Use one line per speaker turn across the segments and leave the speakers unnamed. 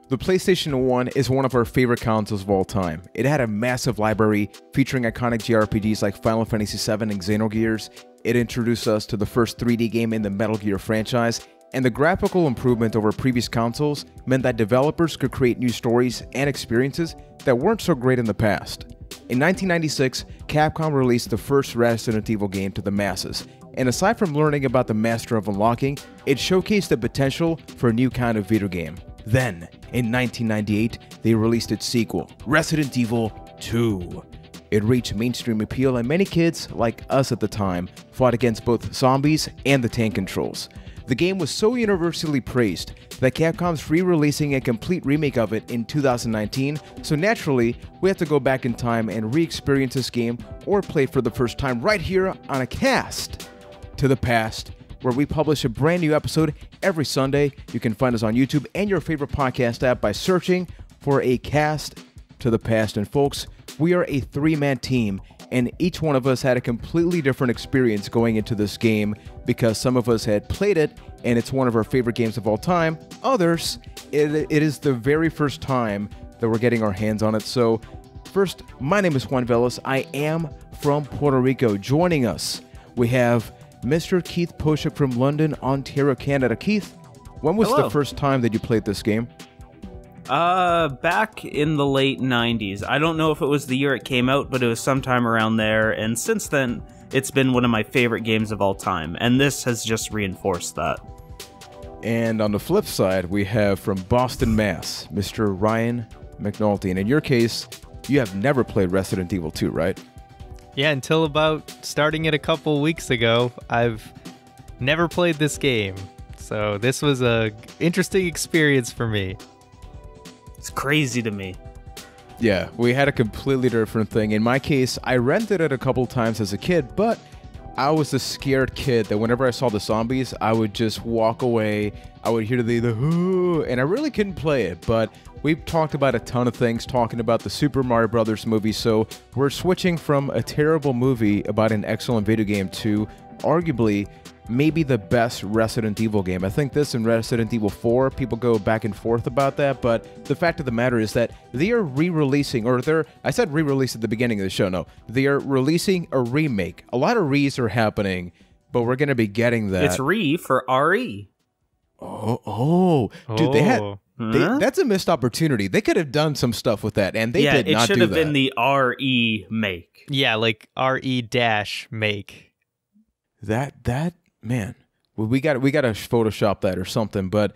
The PlayStation 1 is one of our favorite consoles of all time. It had a massive library featuring iconic JRPGs like Final Fantasy VII and Xenogears. It introduced us to the first 3D game in the Metal Gear franchise, and the graphical improvement over previous consoles meant that developers could create new stories and experiences that weren't so great in the past. In 1996, Capcom released the first Resident Evil game to the masses, and aside from learning about the Master of Unlocking, it showcased the potential for a new kind of video game. Then, in 1998, they released its sequel, Resident Evil 2. It reached mainstream appeal, and many kids, like us at the time, fought against both zombies and the tank controls. The game was so universally praised that Capcom's re-releasing a complete remake of it in 2019, so naturally, we have to go back in time and re-experience this game or play it for the first time right here on a Cast to the Past, where we publish a brand new episode every Sunday. You can find us on YouTube and your favorite podcast app by searching for a Cast to the Past. And folks, we are a three-man team, and each one of us had a completely different experience going into this game because some of us had played it and it's one of our favorite games of all time. Others, it is the very first time that we're getting our hands on it. So first, my name is Juan Velas. I am from Puerto Rico. Joining us, we have Mr. Keith Poshuk from London, Ontario, Canada. Keith, when was the first time that you played this game?
Back in the late 90s. I don't know if it was the year it came out, but it was sometime around there, and since then, it's been one of my favorite games of all time, and this has just reinforced that.
And on the flip side, we have from Boston, Mass, Mr. Ryan McNulty. And in your case, you have never played Resident Evil 2, right?
Yeah, until about starting it a couple weeks ago, I've never played this game. So this was a interesting experience for me.
It's crazy to me.
Yeah, we had a completely different thing. In my case, I rented it a couple times as a kid, but I was a scared kid that whenever I saw the zombies, I would just walk away. I would hear the "hoo," and I really couldn't play it, but we've talked about a ton of things, talking about the Super Mario Brothers movie, so we're switching from a terrible movie about an excellent video game to arguably maybe the best Resident Evil game. I think this and Resident Evil 4, people go back and forth about that, but the fact of the matter is that they are re-releasing, I said re-release at the beginning of the show, no. They are releasing a remake. A lot of re's are happening, but we're going to be getting that.
It's re for RE.
Dude, they had... that's a missed opportunity. They could have done some stuff with that, and they did not do that.
Yeah, it should have been the RE make.
Yeah, like RE-make.
Man, we got to Photoshop that or something. But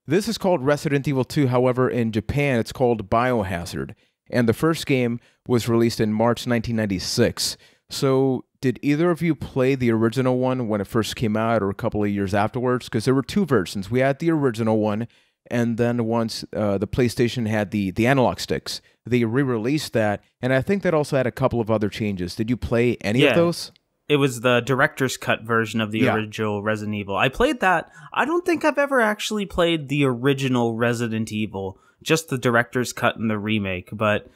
this is called Resident Evil 2. However, in Japan, it's called Biohazard, and the first game was released in March 1996. So, did either of you play the original one when it first came out, or a couple of years afterwards? Because there were two versions. We had the original one, and then once the PlayStation had the analog sticks, they re-released that, and I think that also had a couple of other changes. Did you play any of those?
It was the director's cut version of the original Resident Evil. I played that. I don't think I've ever actually played the original Resident Evil, just the director's cut and the remake. But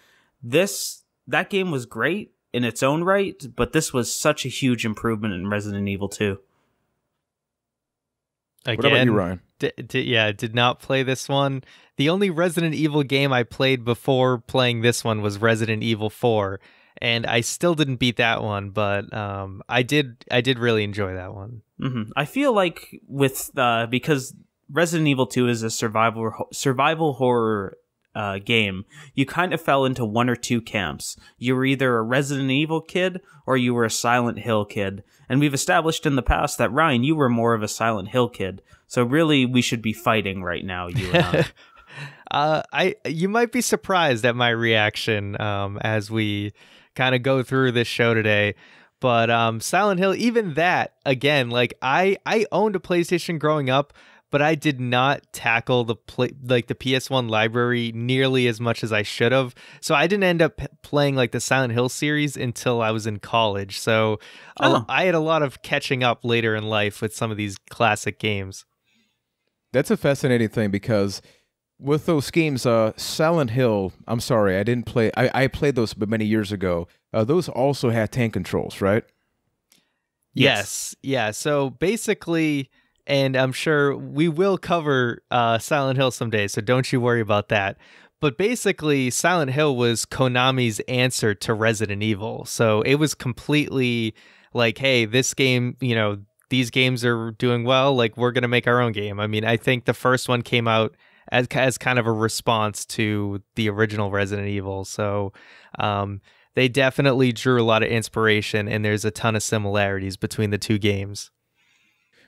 that game was great in its own right, but this was such a huge improvement in Resident Evil 2.
Again,
what about you, Ryan?
Did not play this one. The only Resident Evil game I played before playing this one was Resident Evil 4. And I still didn't beat that one, but I did really enjoy that one.
Mm-hmm. I feel like because Resident Evil 2 is a survival horror game, you kind of fell into one or two camps. You were either a Resident Evil kid or you were a Silent Hill kid. And we've established in the past that, Ryan, you were more of a Silent Hill kid. So really, we should be fighting right now, you and I.
You might be surprised at my reaction as we kind of go through this show today, but Silent Hill, even that, again, like I owned a PlayStation growing up, but I did not tackle the PS1 library nearly as much as I should have. So I didn't end up playing like the Silent Hill series until I was in college. So I had a lot of catching up later in life with some of these classic games.
That's a fascinating thing because with those games, Silent Hill, I'm sorry, I didn't play. I played those many years ago. Those also had tank controls, right?
Yes. Yeah. So basically, and I'm sure we will cover Silent Hill someday, so don't you worry about that. But basically, Silent Hill was Konami's answer to Resident Evil. So it was completely like, hey, this game, these games are doing well. Like, we're going to make our own game. I mean, I think the first one came out as kind of a response to the original Resident Evil. So they definitely drew a lot of inspiration, and there's a ton of similarities between the two games.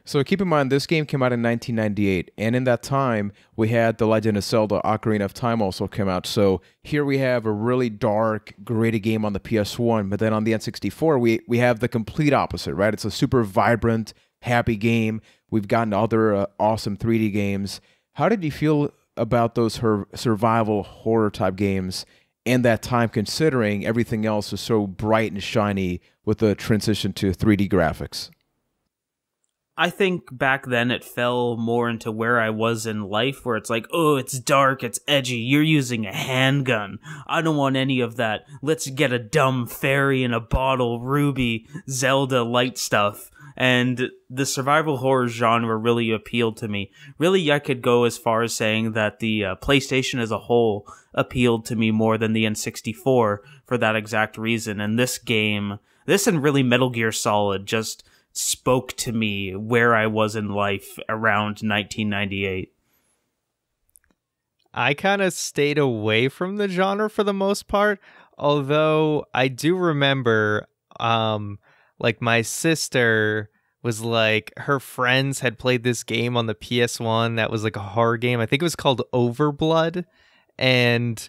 So keep in mind, this game came out in 1998, and in that time, we had The Legend of Zelda Ocarina of Time also come out. So here we have a really dark, gritty game on the PS1, but then on the N64, we have the complete opposite, right? It's a super vibrant, happy game. We've gotten other awesome 3D games. How did you feel about those survival horror type games in that time, considering everything else was so bright and shiny with the transition to 3D graphics?
I think back then it fell more into where I was in life, where it's like, oh, it's dark, it's edgy, you're using a handgun. I don't want any of that. Let's get a dumb fairy in a bottle, Ruby, Zelda light stuff. And the survival horror genre really appealed to me. Really, I could go as far as saying that the PlayStation as a whole appealed to me more than the N64 for that exact reason. And this game, this and really Metal Gear Solid just spoke to me where I was in life around 1998.
I kind of stayed away from the genre for the most part, although I do remember like my sister was like, her friends had played this game on the PS1 that was like a horror game. I think it was called Overblood, and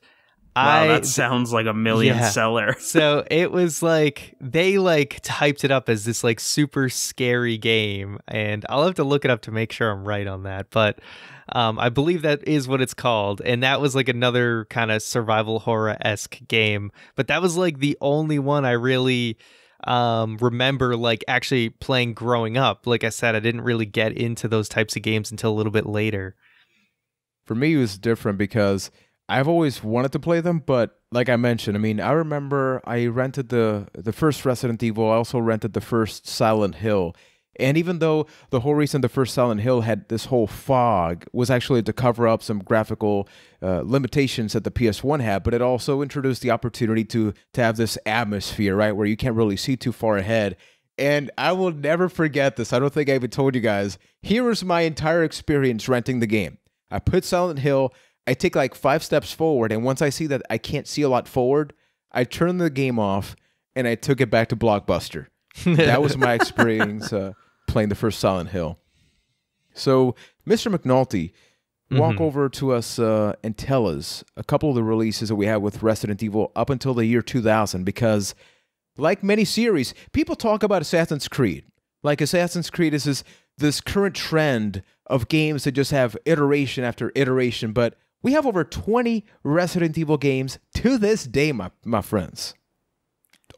wow, that sounds like a million seller.
So it was like, they like hyped it up as this like super scary game, and I'll have to look it up to make sure I'm right on that. But I believe that is what it's called, and that was like another kind of survival horror-esque game. But that was like the only one I really remember like actually playing growing up. Like I said, I didn't really get into those types of games until a little bit later.
For me, it was different because I've always wanted to play them, but like I mentioned, I mean, I remember I rented the first Resident Evil. I also rented the first Silent Hill. And even though the whole reason the first Silent Hill had this whole fog was actually to cover up some graphical limitations that the PS1 had, but it also introduced the opportunity to have this atmosphere, right, where you can't really see too far ahead. And I will never forget this. I don't think I even told you guys. Here was my entire experience renting the game. I put Silent Hill, I take like 5 steps forward, and once I see that I can't see a lot forward, I turn the game off, and I took it back to Blockbuster. That was my experience playing the first Silent Hill. So, Mr. McNulty, walk over to us and tell us a couple of the releases that we had with Resident Evil up until the year 2000, because like many series, people talk about Assassin's Creed. Like Assassin's Creed is this current trend of games that just have iteration after iteration, but we have over 20 Resident Evil games to this day, my friends.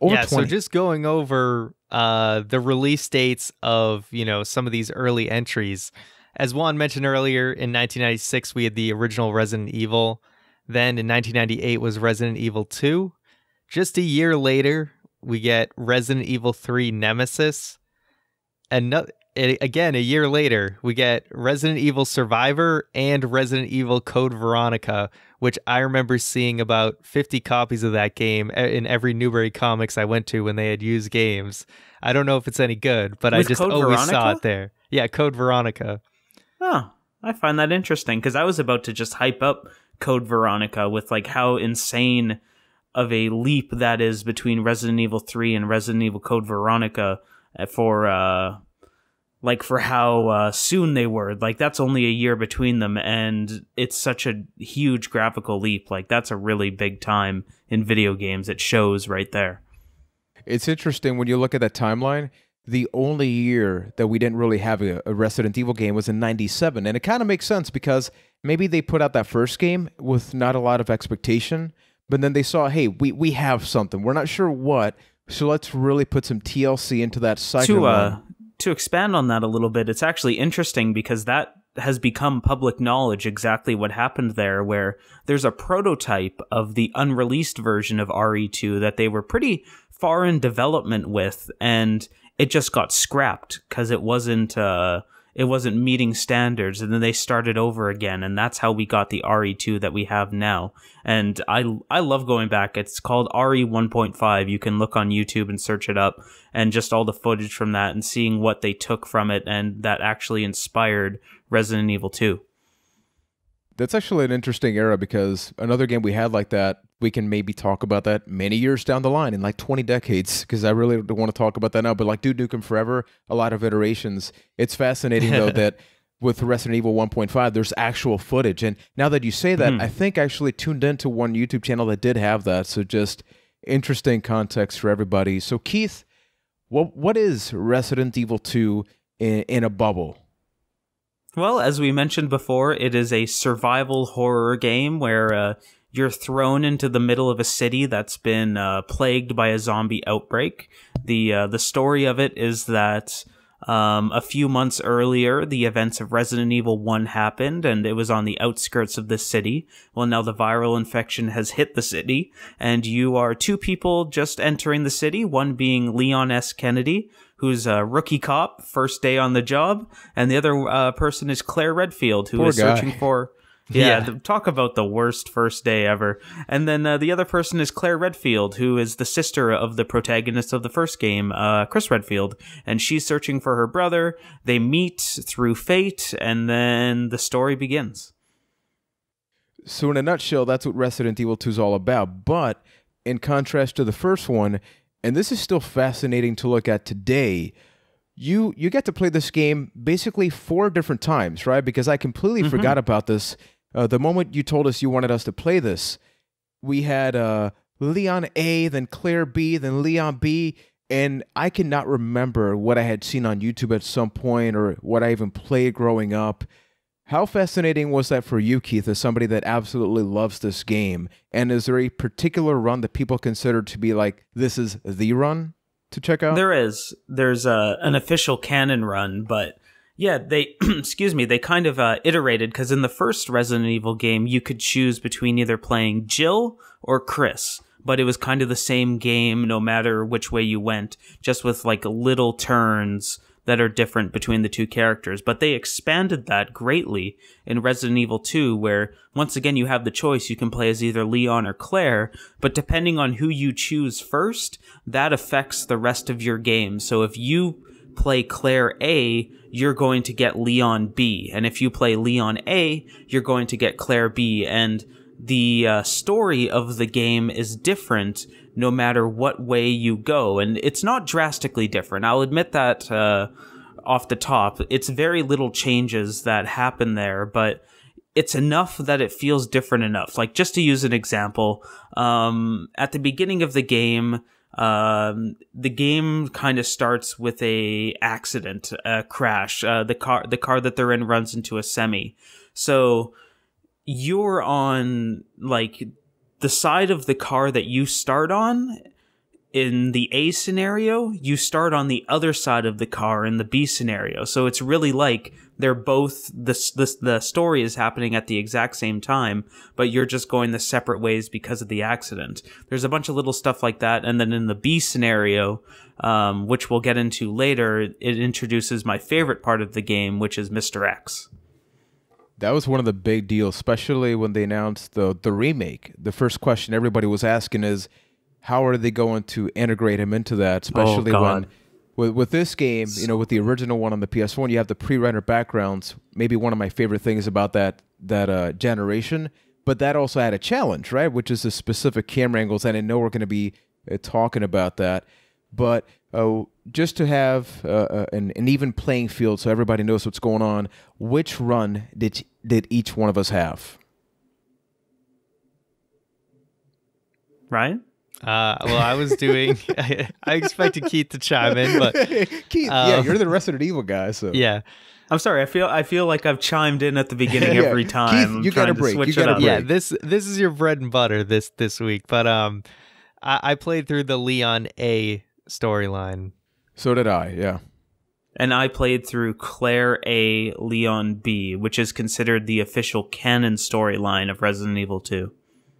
Over 20.
So just going over the release dates of, some of these early entries. As Juan mentioned earlier, in 1996, we had the original Resident Evil. Then in 1998 was Resident Evil 2. Just a year later, we get Resident Evil 3 Nemesis. And again, a year later, we get Resident Evil Survivor and Resident Evil Code Veronica, which I remember seeing about 50 copies of that game in every Newbury Comics I went to when they had used games. I don't know if it's any good, but I just always saw it there. Yeah, Code Veronica.
Oh, I find that interesting, because I was about to just hype up Code Veronica with like how insane of a leap that is between Resident Evil 3 and Resident Evil Code Veronica for how soon they were. Like, that's only a year between them, and it's such a huge graphical leap. Like, that's a really big time in video games. It shows right there.
It's interesting when you look at that timeline. The only year that we didn't really have a Resident Evil game was in 97. And it kind of makes sense because maybe they put out that first game with not a lot of expectation, but then they saw, hey, we have something. We're not sure what, so let's really put some TLC into that cycle.
To expand on that a little bit, it's actually interesting because that has become public knowledge exactly what happened there, where there's a prototype of the unreleased version of RE2 that they were pretty far in development with, and it just got scrapped because it wasn't it wasn't meeting standards, and then they started over again, and that's how we got the RE2 that we have now. And I love going back. It's called RE 1.5. You can look on YouTube and search it up, and just all the footage from that and seeing what they took from it, and that actually inspired Resident Evil 2.
That's actually an interesting era, because another game we had like that, we can maybe talk about that many years down the line, in like 20 decades, because I really don't want to talk about that now, but like Duke Nukem Forever, a lot of iterations. It's fascinating, though, that with Resident Evil 1.5, there's actual footage. And now that you say that, I think I actually tuned into one YouTube channel that did have that, so just interesting context for everybody. So Keith, what is Resident Evil 2 in a bubble?
Well, as we mentioned before, it is a survival horror game where you're thrown into the middle of a city that's been plagued by a zombie outbreak. The story of it is that a few months earlier, the events of Resident Evil 1 happened, and it was on the outskirts of this city. Well, now the viral infection has hit the city, and you are two people just entering the city, one being Leon S. Kennedy, who's a rookie cop, first day on the job, and the other person is Claire Redfield, who is searching for... talk about the worst first day ever. And then the other person is Claire Redfield, who is the sister of the protagonist of the first game, Chris Redfield, and she's searching for her brother. They meet through fate, and then the story begins.
So in a nutshell, that's what Resident Evil 2 is all about. But in contrast to the first one, and this is still fascinating to look at today, you get to play this game basically 4 different times, right? Because I completely forgot about this. The moment you told us you wanted us to play this, we had Leon A, then Claire B, then Leon B, and I cannot remember what I had seen on YouTube at some point or what I even played growing up. How fascinating was that for you, Keith, as somebody that absolutely loves this game? And is there a particular run that people consider to be like, this is the run to check out?
There is. There's an official canon run, but yeah, they they kind of iterated, because in the first Resident Evil game, you could choose between either playing Jill or Chris, but it was kind of the same game no matter which way you went, just with like little turns that are different between the two characters. But they expanded that greatly in Resident Evil 2, where once again you have the choice. You can play as either Leon or Claire, but depending on who you choose first, that affects the rest of your game. So if you play Claire A, you're going to get Leon B, and if you play Leon A, you're going to get Claire B, and the story of the game is different no matter what way you go, and it's not drastically different. I'll admit that off the top. It's very little changes that happen there, but it's enough that it feels different enough. Like, just to use an example, at the beginning of the game kind of starts with a accident, a crash. The car that they're in runs into a semi. So you're on like the side of the car that you start on. In the A scenario, you start on the other side of the car in the B scenario. So it's really like they're both, the story is happening at the exact same time, but you're just going the separate ways because of the accident. There's a bunch of little stuff like that. And then in the B scenario, which we'll get into later, it introduces my favorite part of the game, which is Mr. X.
That was one of the big deals, especially when they announced the remake. The first question everybody was asking is, how are they going to integrate him into that? Especially when, with this game, you know, with the original one on the PS1, you have the pre-rendered backgrounds. Maybe one of my favorite things about that generation. But that also had a challenge, right? Which is the specific camera angles, and I know we're going to be talking about that. But just to have an even playing field, so everybody knows what's going on, which run did each one of us have?
Ryan?
Well, I was doing. I expected Keith to chime in, but
Keith, yeah, you're the Resident Evil guy, so
yeah.
I'm sorry. I feel like I've chimed in at the beginning every time.
Keith, you got a break. You got a break.
Yeah, this is your bread and butter this week. But I played through the Leon A storyline.
So did I. Yeah.
And I played through Claire A, Leon B, which is considered the official canon storyline of Resident Evil 2.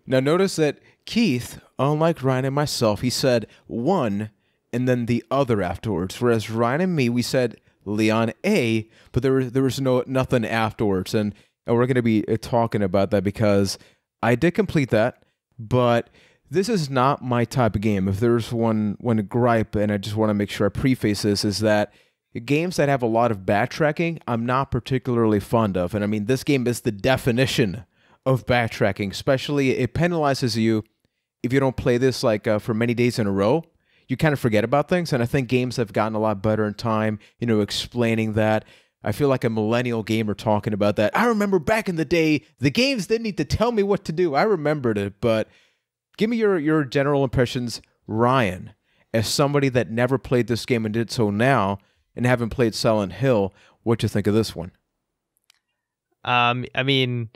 Now notice that Keith, unlike Ryan and myself, he said one and then the other afterwards. Whereas Ryan and me, we said Leon A, but there was nothing afterwards, and we're going to be talking about that because I did complete that, but this is not my type of game. If there's one gripe, and I just want to make sure I preface this, is that games that have a lot of backtracking, I'm not particularly fond of. And I mean, this game is the definition of backtracking, especially it penalizes you if you don't play this like for many days in a row. You kind of forget about things, and I think games have gotten a lot better in time, explaining that. I feel like a millennial gamer talking about that. I remember back in the day, the games didn't need to tell me what to do. I remembered it, but give me your general impressions, Ryan, as somebody that never played this game and did so now, and haven't played Silent Hill. What you think of this one?
I mean,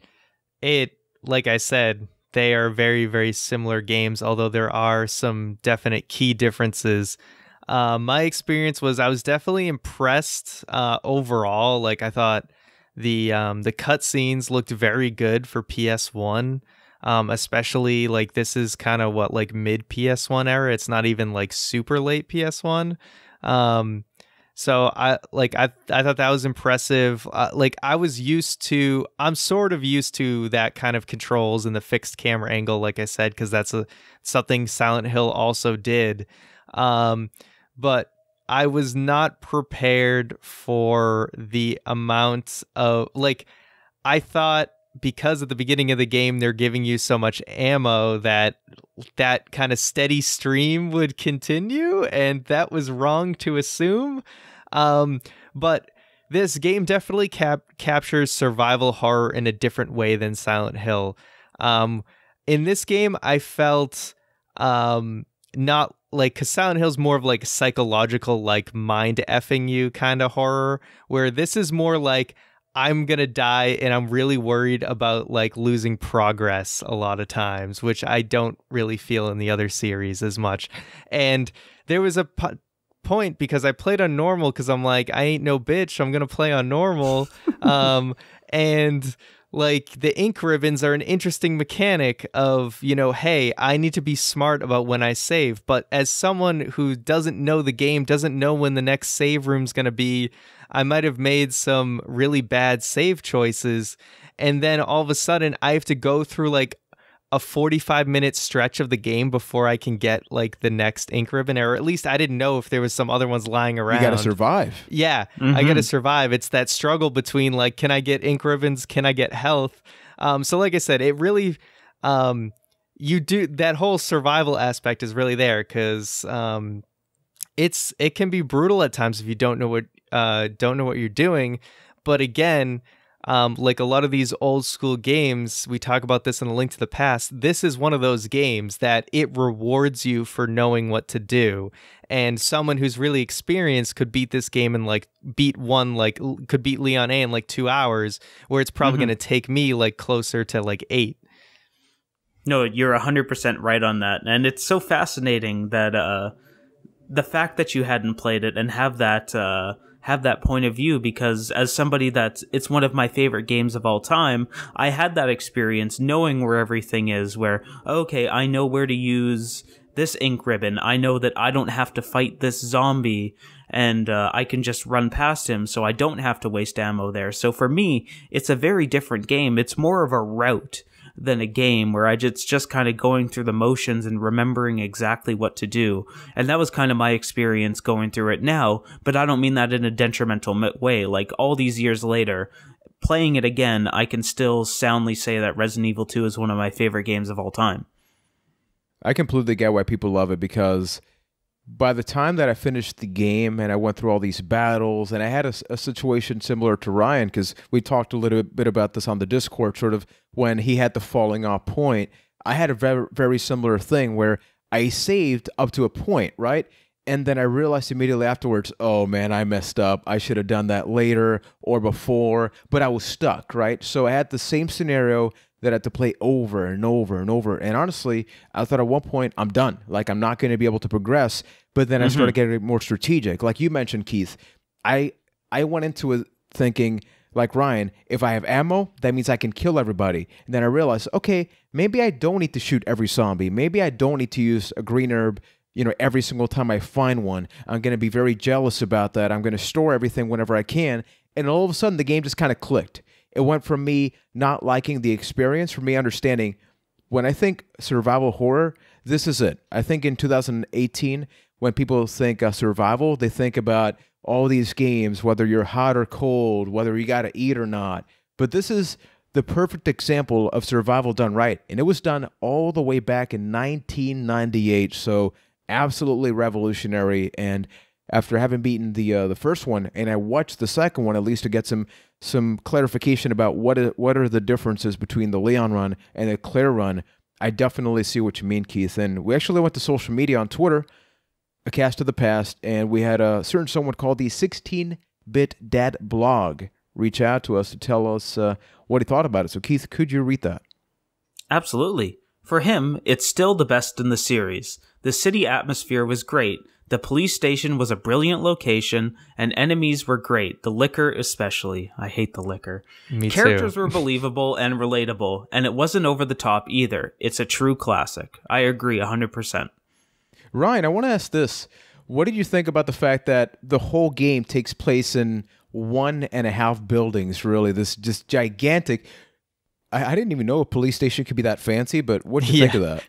like I said, they are very, very similar games, although there are some definite key differences. My experience was I was definitely impressed overall. Like, I thought the cutscenes looked very good for PS1, especially like this is kind of like mid PS1 era. It's not even like super late PS1. So I thought that was impressive. I'm sort of used to that kind of controls and the fixed camera angle, like I said, because that's something Silent Hill also did. But I was not prepared for the amount of I thought because at the beginning of the game they're giving you so much ammo that kind of steady stream would continue, and that was wrong to assume. But this game definitely captures survival horror in a different way than Silent Hill. In this game, I felt not like, because Silent Hill's more of like psychological, like mind effing you kind of horror, where this is more like I'm gonna die and I'm really worried about like losing progress a lot of times, which I don't really feel in the other series as much. And there was a point because I played on normal because I'm like, I ain't no bitch, I'm gonna play on normal. And like the ink ribbons are an interesting mechanic of, hey, I need to be smart about when I save. But as someone who doesn't know the game, doesn't know when the next save room's gonna be, I might have made some really bad save choices, and then all of a sudden I have to go through like a 45-minute stretch of the game before I can get like the next ink ribbon, or at least I didn't know if there was some other ones lying around.
You gotta survive.
Yeah, I gotta survive. It's that struggle between like, can I get ink ribbons? Can I get health? So like I said, it really, that whole survival aspect is really there, because it can be brutal at times if you don't know what you're doing. But again, like a lot of these old school games, we talk about this in A Link to the Past, this is one of those games that it rewards you for knowing what to do. And someone who's really experienced could beat this game and could beat Leon A in like 2 hours, where it's probably going to take me like closer to like 8.
No, you're 100% right on that. And it's so fascinating that the fact that you hadn't played it and have that point of view, because as somebody it's one of my favorite games of all time, I had that experience knowing where everything is, where, okay, I know where to use this ink ribbon. I know that I don't have to fight this zombie, and I can just run past him, so I don't have to waste ammo there. So for me, it's a very different game. It's more of a route than a game where it's just kind of going through the motions and remembering exactly what to do. And that was kind of my experience going through it now, but I don't mean that in a detrimental way. Like, all these years later, playing it again, I can still soundly say that Resident Evil 2 is one of my favorite games of all time.
I completely get why people love it, because by the time that I finished the game and I went through all these battles, and I had a situation similar to Ryan, because we talked a little bit about this on the Discord, sort of when he had the falling off point, I had a very, very similar thing where I saved up to a point, right? And then I realized immediately afterwards, oh man, I messed up. I should have done that later or before, but I was stuck, right? So I had the same scenario that I had to play over and over and over. And honestly, I thought at one point, I'm done. Like, I'm not going to be able to progress. But then I started getting more strategic. Like you mentioned, Keith, I went into it thinking, like Ryan, if I have ammo, that means I can kill everybody. And then I realized, okay, maybe I don't need to shoot every zombie. Maybe I don't need to use a green herb every single time I find one. I'm going to be very jealous about that. I'm going to store everything whenever I can. And all of a sudden, the game just kind of clicked. It went from me not liking the experience, from me understanding, when I think survival horror, this is it. I think in 2018, when people think survival, they think about all these games, whether you're hot or cold, whether you got to eat or not. But this is the perfect example of survival done right. And it was done all the way back in 1998. So absolutely revolutionary. And after having beaten the first one, and I watched the second one at least to get some clarification about what are the differences between the Leon run and the Claire run, I definitely see what you mean, Keith. And we actually went to social media on Twitter, A Cast of the Past, and we had a certain someone called the 16-Bit Dad Blog reach out to us to tell us what he thought about it. So, Keith, could you read that?
Absolutely. For him, it's still the best in the series. The city atmosphere was great. The police station was a brilliant location, and enemies were great, the liquor especially. I hate the liquor.
Me
Characters
too.
were believable and relatable, and it wasn't over the top either. It's a true classic. I agree 100%.
Ryan, I want to ask this. What did you think about the fact that the whole game takes place in 1.5 buildings, really? This just gigantic... I didn't even know a police station could be that fancy, but what did you think of that?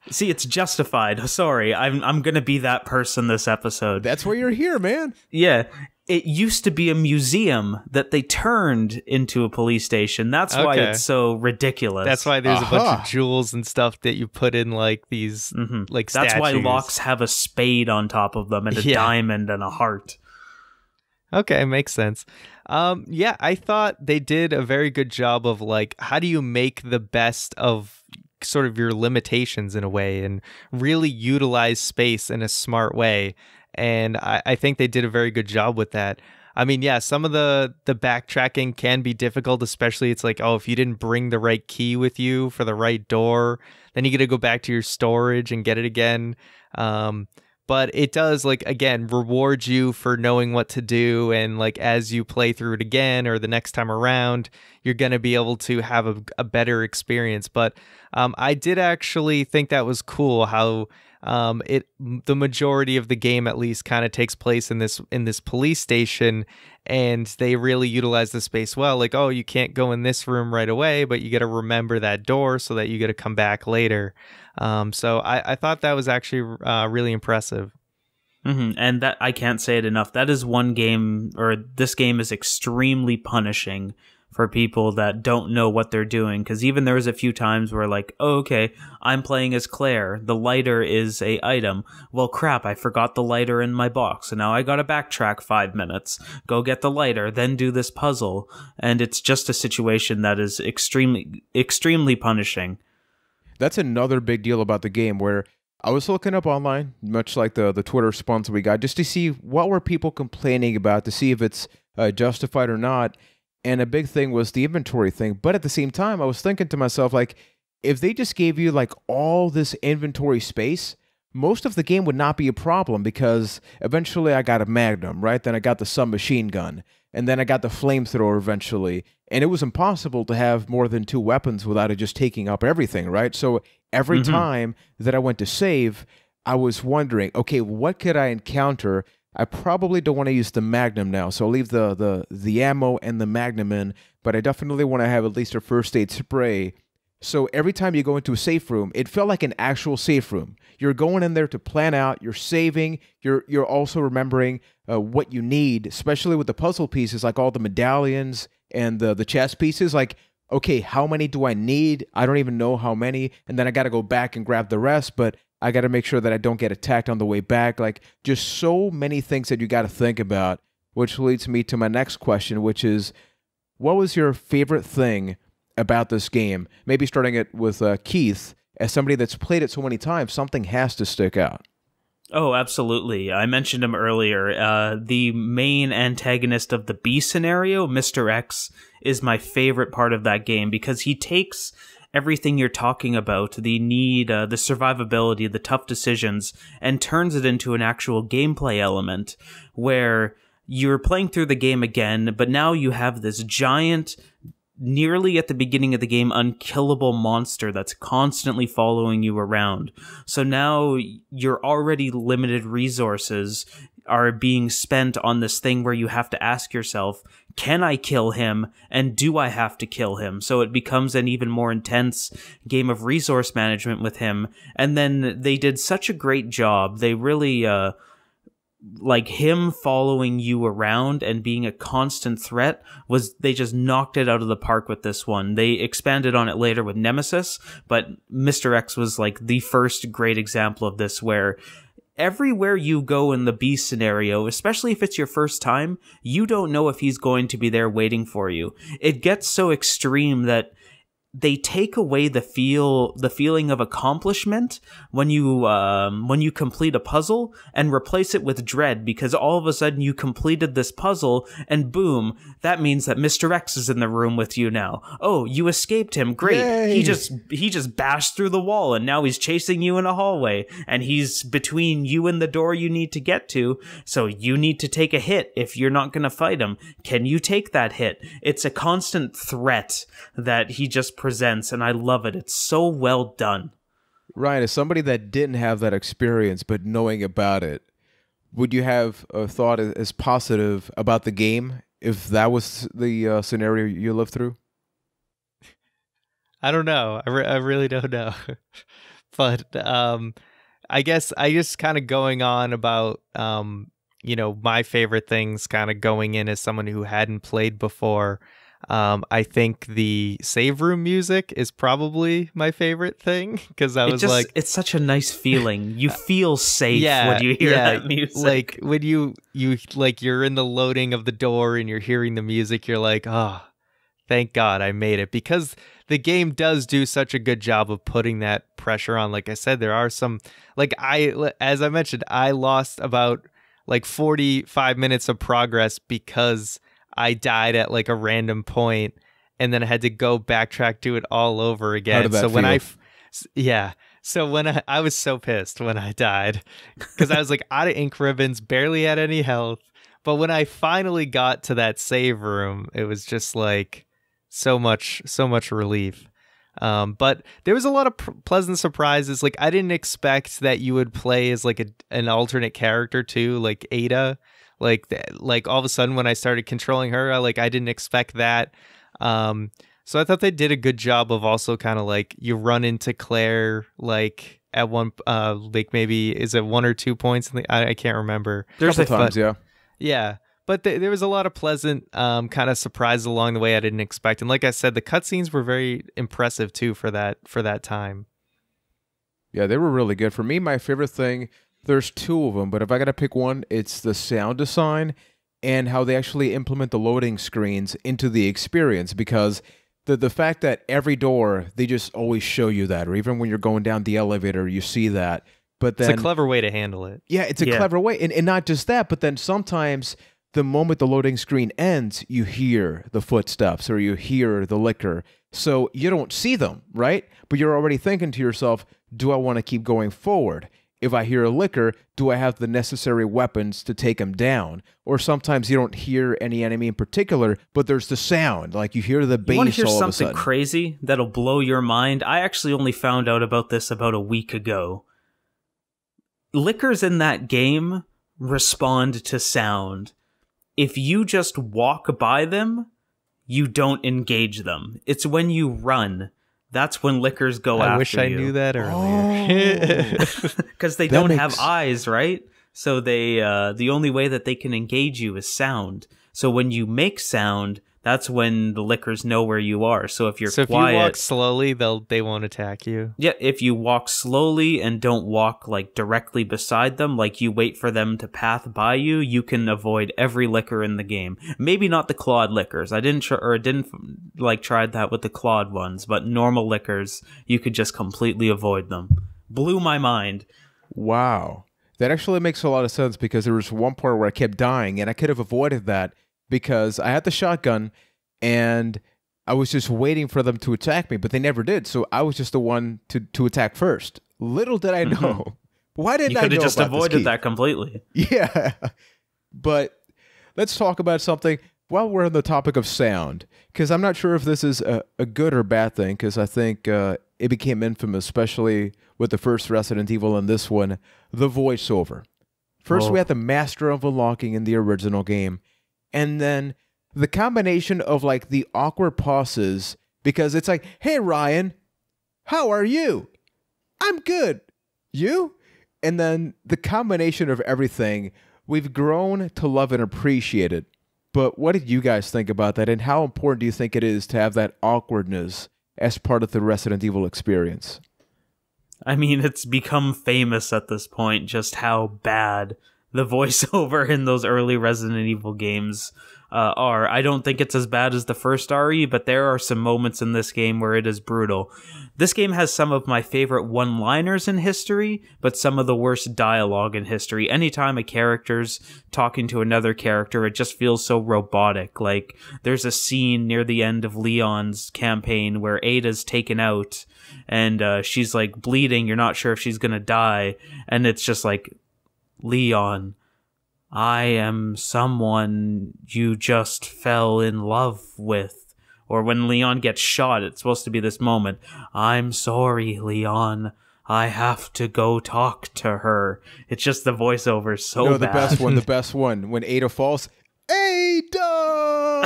See, it's justified. Sorry, I'm going to be that person this episode.
That's why you're here, man.
Yeah. It used to be a museum that they turned into a police station. That's why it's so ridiculous.
That's why there's a bunch of jewels and stuff that you put in like these like statues.
That's why locks have a spade on top of them and a diamond and a heart.
Okay, makes sense. Yeah, I thought they did a very good job of like, how do you make the best of sort of your limitations in a way and really utilize space in a smart way. And I think they did a very good job with that. I mean, yeah, some of the backtracking can be difficult, especially it's like, oh, if you didn't bring the right key with you for the right door, then you got to go back to your storage and get it again. But it does, like, again, reward you for knowing what to do. And like, as you play through it again or the next time around, you're going to be able to have a better experience. But I did actually think that was cool how the majority of the game at least kind of takes place in this police station, and they really utilize the space well. Like, oh, you can't go in this room right away, but you got to remember that door so that you got to come back later. So I thought that was actually really impressive.
And that, I can't say it enough. That is one game, or this game is extremely punishing for people that don't know what they're doing. Because even there was a few times where like, oh, okay, I'm playing as Claire. The lighter is a item. Well, crap, I forgot the lighter in my box. And now I gotta backtrack 5 minutes, go get the lighter, then do this puzzle. And it's just a situation that is extremely, extremely punishing.
That's another big deal about the game, where I was looking up online, much like the Twitter response we got, just to see what were people complaining about, to see if it's justified or not. And a big thing was the inventory thing. But at the same time, I was thinking to myself, like, if they just gave you like all this inventory space, most of the game would not be a problem, because eventually I got a Magnum, right? Then I got the submachine gun, and then I got the flamethrower eventually. And it was impossible to have more than 2 weapons without it just taking up everything, right? So every time that I went to save, I was wondering, okay, what could I encounter? I probably don't want to use the Magnum now, so I'll leave the ammo and the Magnum in, but I definitely want to have at least a first aid spray. So every time you go into a safe room, it felt like an actual safe room. You're going in there to plan out, you're saving, you're also remembering what you need, especially with the puzzle pieces, like all the medallions and the chess pieces. Like, okay, how many do I need? I don't even know how many, and then I got to go back and grab the rest, but I got to make sure that I don't get attacked on the way back. Like, just so many things that you got to think about, which leads me to my next question, which is, what was your favorite thing about this game? Maybe starting it with Keith. As somebody that's played it so many times, something has to stick out.
Oh, absolutely. I mentioned him earlier. The main antagonist of the B scenario, Mr. X, is my favorite part of that game, because he takes everything you're talking about, the need, the survivability, the tough decisions, and turns it into an actual gameplay element where you're playing through the game again, but now you have this giant nearly at the beginning of the game unkillable monster that's constantly following you around. So now your already limited resources are being spent on this thing where you have to ask yourself, can I kill him, and do I have to kill him? So it becomes an even more intense game of resource management with him. And then they did such a great job. They really like him following you around and being a constant threat they just knocked it out of the park with this one. They expanded on it later with Nemesis, but Mr. X was like the first great example of this, where everywhere you go in the B scenario, especially if it's your first time, you don't know if he's going to be there waiting for you. It gets so extreme that they take away the feeling of accomplishment when you complete a puzzle, and replace it with dread, because all of a sudden you completed this puzzle and boom, that means that Mr. X is in the room with you now. Oh, you escaped him. Great.
Yay.
He just bashed through the wall and now he's chasing you in a hallway and he's between you and the door you need to get to. So you need to take a hit if you're not going to fight him. Can you take that hit? It's a constant threat that he just presents, and I love it. It's so well done.
Ryan, as somebody that didn't have that experience but knowing about it, would you have a thought as positive about the game if that was the scenario you lived through?
I don't know. I really don't know. But I guess I just kind of going on about my favorite things, kind of going in as someone who hadn't played before. I think the save room music is probably my favorite thing, because
it's such a nice feeling. You feel safe when you hear that music.
Like when you like you're in the loading of the door and you're hearing the music, you're like, oh, thank God I made it, because the game does do such a good job of putting that pressure on. Like I said, there are some, as I mentioned, I lost about 45 minutes of progress because I died at a random point, and then I had to go backtrack, do it all over again.
How did that feel?
So when I was so pissed when I died, because I was out of ink ribbons, barely had any health. But when I finally got to that save room, it was just so much relief. But there was a lot of pleasant surprises. I didn't expect that you would play as an alternate character too, like Ada. All of a sudden when I started controlling her, I didn't expect that. So I thought they did a good job of also kind of you run into Claire at one maybe is it 1 or 2 points? I can't remember.
There's a couple times,
yeah. But there was a lot of pleasant kind of surprises along the way I didn't expect, and like I said, the cutscenes were very impressive too for that time.
Yeah, they were really good. For me, my favorite thing. There's two of them, but if I got to pick one, it's the sound design and how they actually implement the loading screens into the experience, because the fact that every door, they just always show you that, or even when you're going down the elevator, you see that. But then,
it's a clever way to handle it.
Yeah, it's a clever way. And not just that, but then sometimes the moment the loading screen ends, you hear the footsteps or you hear the licker. So you don't see them, right? But you're already thinking to yourself, do I want to keep going forward? If I hear a licker, do I have the necessary weapons to take him down? Or sometimes you don't hear any enemy in particular, but there's the sound. You hear the bass all of a sudden.
You want to hear something crazy that'll blow your mind? I actually only found out about this about a week ago. Lickers in that game respond to sound. If you just walk by them, you don't engage them. It's when you run. That's when lickers go after you.
I wish I knew that earlier.
Because they don't have eyes, right? So they the only way that they can engage you is sound. So when you make sound, that's when the lickers know where you are. So if you're quiet,
if you walk slowly, they won't attack you.
Yeah, if you walk slowly and don't walk directly beside them, you wait for them to path by you, you can avoid every licker in the game. Maybe not the clawed lickers. I didn't try that with the clawed ones, but normal lickers, you could just completely avoid them. Blew my mind.
Wow. That actually makes a lot of sense, because there was one part where I kept dying and I could have avoided that, because I had the shotgun and I was just waiting for them to attack me, but they never did. So I was just the one to attack first. Little did I know. Why didn't I know about this? You could have
just avoided that completely.
Yeah. But let's talk about something. while we're on the topic of sound, because I'm not sure if this is a good or bad thing, because I think it became infamous, especially with the first Resident Evil and this one, the voiceover. First, we had the Master of Unlocking in the original game, and then the combination of like the awkward pauses, because it's like, hey Ryan, how are you? I'm good. You? And then the combination of everything, we've grown to love and appreciate it. But what did you guys think about that, and how important do you think it is to have that awkwardness as part of the Resident Evil experience?
I mean, it's become famous at this point just how bad the voiceover in those early Resident Evil games are. I don't think it's as bad as the first RE, but there are some moments in this game where it is brutal. This game has some of my favorite one-liners in history, but some of the worst dialogue in history. Anytime a character's talking to another character, it just feels so robotic. Like, there's a scene near the end of Leon's campaign where Ada's taken out, and she's, like, bleeding. You're not sure if she's gonna die, and it's just like, Leon, I am someone you just fell in love with. Or when Leon gets shot, it's supposed to be this moment. I'm sorry, Leon. I have to go talk to her. It's just the voiceover is so bad.
The best one. When Ada falls, Ada!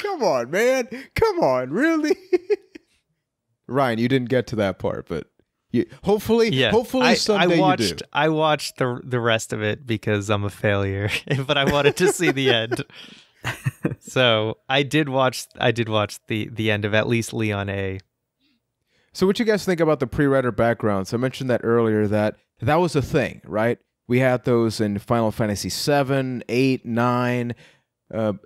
Come on, man. Come on, really? Ryan, you didn't get to that part, but hopefully someday you do.
I watched the rest of it because I'm a failure, but I wanted to see the end. So I did watch the end of at least Leon A.
So what you guys think about the pre-rendered backgrounds? I mentioned that earlier, that was a thing, right? We had those in Final Fantasy 7, 8, 9.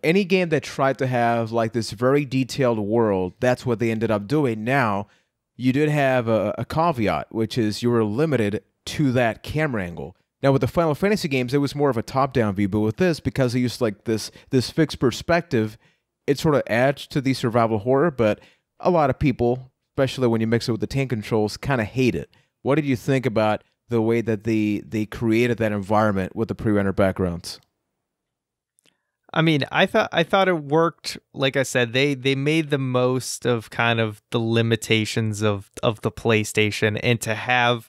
Any game that tried to have like this very detailed world, that's what they ended up doing. Now, you did have a caveat, which is you were limited to that camera angle. Now, with the Final Fantasy games, it was more of a top-down view, but with this, because they used like this fixed perspective, it sort of adds to the survival horror, but a lot of people, especially when you mix it with the tank controls, kind of hate it. What did you think about the way that they created that environment with the pre-rendered backgrounds?
I mean, I thought it worked. Like I said, they made the most of kind of the limitations of the PlayStation, and to have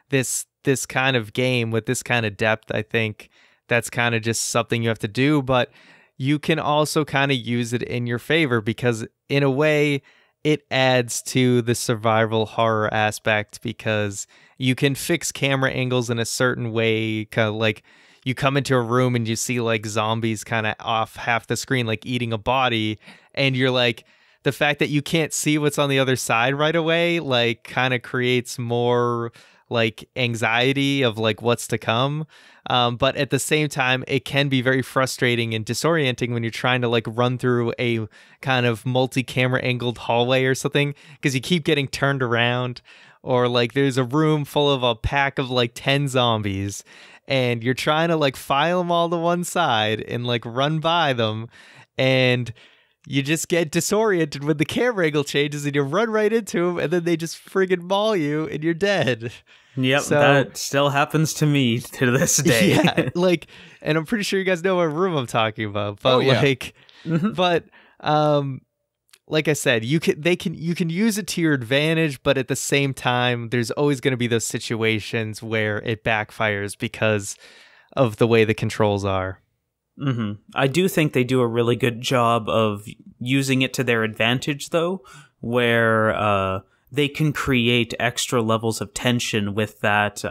this kind of game with this kind of depth, I think that's kind of just something you have to do, but you can also kind of use it in your favor, because in a way it adds to the survival horror aspect, because you can fix camera angles in a certain way, kind of like you come into a room and you see like zombies kind of off half the screen, like eating a body, and you're like, the fact that you can't see what's on the other side right away, like kind of creates more like anxiety of like what's to come. But at the same time, it can be very frustrating and disorienting when you're trying to like run through a kind of multi-camera angled hallway or something, because you keep getting turned around, or like there's a room full of a pack of like 10 zombies and you're trying to like file them all to one side and like run by them, and you just get disoriented when the camera angle changes and you run right into them, and then they just friggin' maul you and you're dead.
Yep, so, that still happens to me to this day.
Yeah, like, and I'm pretty sure you guys know what room I'm talking about. But like I said, you can use it to your advantage, but at the same time, there's always going to be those situations where it backfires because of the way the controls are.
Mm-hmm. I do think they do a really good job of using it to their advantage, though, where they can create extra levels of tension with that,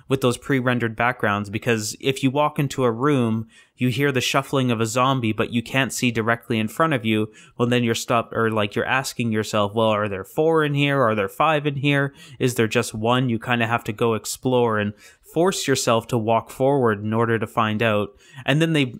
with those pre-rendered backgrounds. Because if you walk into a room, you hear the shuffling of a zombie, but you can't see directly in front of you. Well, then you're stopped, or like you're asking yourself, well, are there 4 in here? Are there 5 in here? Is there just one? You kind of have to go explore and force yourself to walk forward in order to find out. And then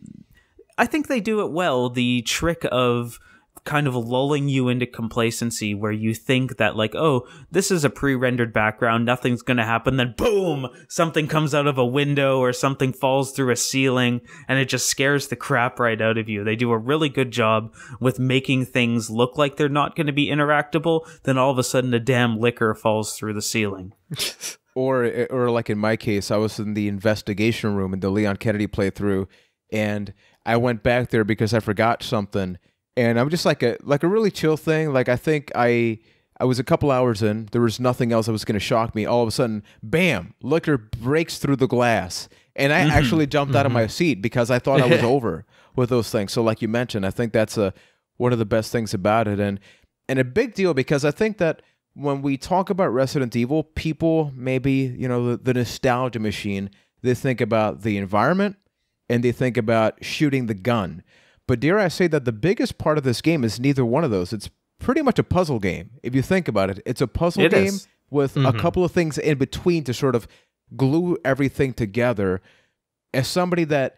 I think they do it well. The trick of kind of lulling you into complacency, where you think that like, oh, this is a pre-rendered background, nothing's gonna happen, then boom, something comes out of a window or something falls through a ceiling, and it just scares the crap right out of you. They do a really good job with making things look like they're not going to be interactable, then all of a sudden a damn liquor falls through the ceiling. Or
like in my case, I was in the investigation room in the Leon Kennedy playthrough, and I went back there because I forgot something, and I'm just like a really chill thing. Like I think I was a couple hours in, there was nothing else that was going to shock me. All of a sudden, bam, liquor breaks through the glass, and I actually jumped out of my seat because I thought I was over with those things. So like you mentioned, I think that's one of the best things about it, and a big deal, because I think that when we talk about Resident Evil, people maybe, the nostalgia machine, they think about the environment and they think about shooting the gun. But dare I say that the biggest part of this game is neither one of those. It's pretty much a puzzle game. If you think about it, it's a puzzle game with a couple of things in between to sort of glue everything together. As somebody that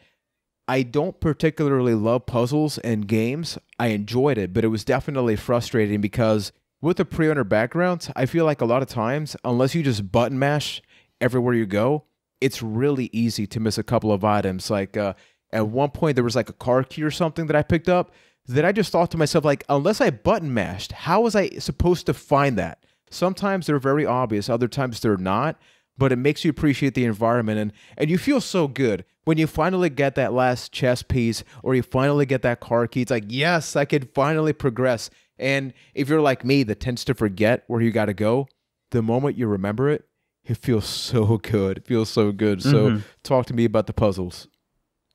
I don't particularly love puzzles and games, I enjoyed it, but it was definitely frustrating because with the pre-owner backgrounds, I feel like a lot of times, unless you just button mash everywhere you go, it's really easy to miss a couple of items. Like at one point, there was like a car key or something that I picked up that I just thought to myself, like, unless I button mashed, how was I supposed to find that? Sometimes they're very obvious, other times they're not, but it makes you appreciate the environment, and you feel so good when you finally get that last chess piece or you finally get that car key. It's like, yes, I could finally progress. And if you're like me that tends to forget where you got to go, the moment you remember it, it feels so good. It feels so good. So talk to me about the puzzles.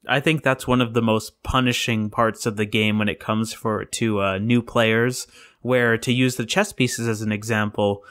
I think that's one of the most punishing parts of the game when it comes to new players, where, to use the chess pieces as an example,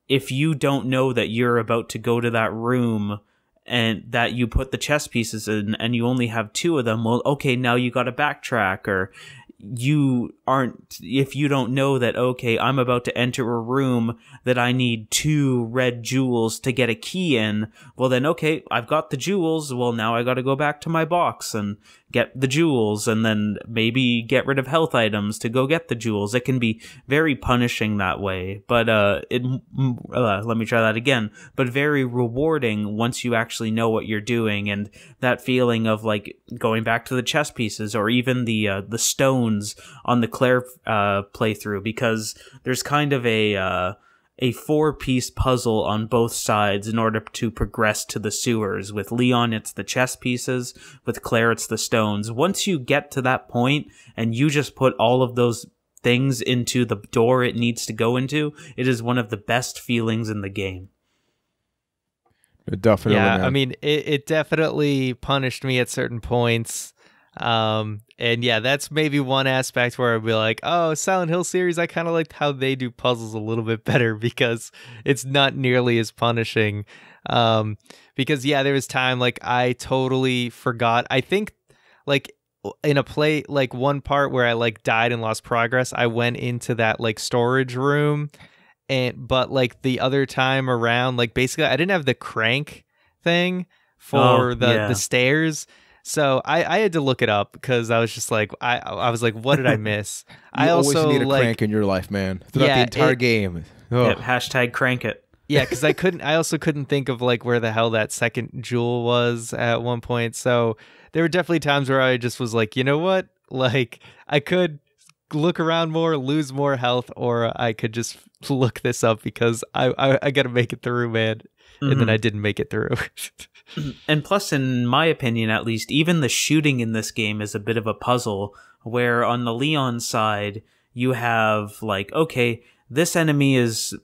if you don't know that you're about to go to that room and that you put the chess pieces in and you only have 2 of them, well, okay, now you got to backtrack. Or if you don't know that, okay, I'm about to enter a room that I need 2 red jewels to get a key in, well then, okay, I've got the jewels, well now I gotta go back to my box and get the jewels, and then maybe get rid of health items to go get the jewels. It can be very punishing that way, but let me try that again, but very rewarding once you actually know what you're doing, and that feeling of like going back to the chess pieces, or even the stones on the Claire playthrough, because there's kind of a 4-piece puzzle on both sides in order to progress to the sewers. With Leon, it's the chess pieces. With Claire, it's the stones. Once you get to that point and you just put all of those things into the door it needs to go into, it is one of the best feelings in the game.
Definitely.
Yeah,
man.
I mean, it definitely punished me at certain points. And yeah, that's maybe one aspect where I'd be like, oh, Silent Hill series, I kind of liked how they do puzzles a little bit better because it's not nearly as punishing. Because yeah, there was time like I totally forgot. I think like in a play, like one part where I like died and lost progress, I went into that like storage room, but like the other time around, like basically I didn't have the crank thing for the stairs. So I had to look it up because I was just like, I was like, what did I miss?
You
I also
always need a
like,
crank in your life, man. Throughout the entire game. Oh.
Yep, hashtag crank it.
Yeah, because I also couldn't think of like where the hell that second jewel was at one point. So there were definitely times where I just was like, you know what? Like I could look around more, lose more health, or I could just look this up because I got to make it through, man. And then I didn't make it through.
And plus, in my opinion, at least, even the shooting in this game is a bit of a puzzle, where on the Leon side, you have like, okay, this enemy is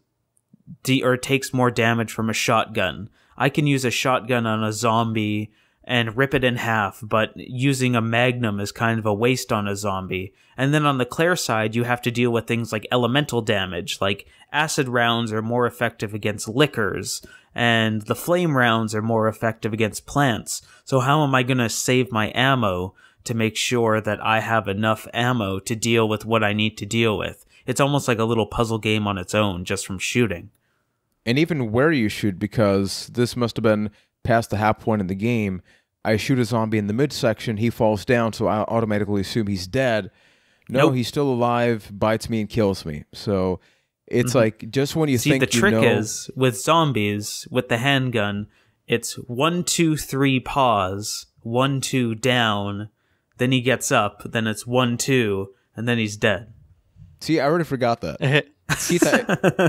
takes more damage from a shotgun. I can use a shotgun on a zombie and rip it in half, but using a magnum is kind of a waste on a zombie. And then on the Claire side, you have to deal with things like elemental damage, like acid rounds are more effective against liquors, and the flame rounds are more effective against plants. So how am I going to save my ammo to make sure that I have enough ammo to deal with what I need to deal with? It's almost like a little puzzle game on its own, just from shooting.
And even where you shoot, because this must have been past the half point in the game. I shoot a zombie in the midsection, he falls down, so I automatically assume he's dead. No,
Nope.
He's still alive, bites me and kills me. So it's like, just when you
See,
think
the trick
you know...
is, with zombies, with the handgun, it's 1, 2, 3, pause, 1, 2, down, then he gets up, then it's 1, 2, and then he's dead.
See, I already forgot that. Keith,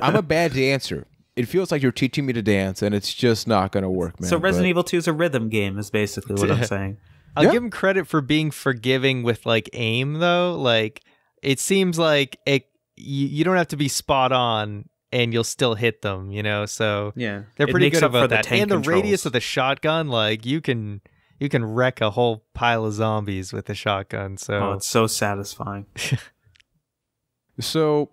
I'm a bad dancer. It feels like you're teaching me to dance, and it's just not going to work, man.
So Resident Evil 2 is a rhythm game, is basically what I'm saying.
I'll
Yeah.
give him credit for being forgiving with like aim though. Like it seems like you don't have to be spot on and you'll still hit them, you know. So
Yeah,
they're
it
pretty
makes
good
up for
about
the
that.
tank
And the radius
controls.
of the shotgun, like you can wreck a whole pile of zombies with the shotgun. So
Oh, it's so satisfying.
So,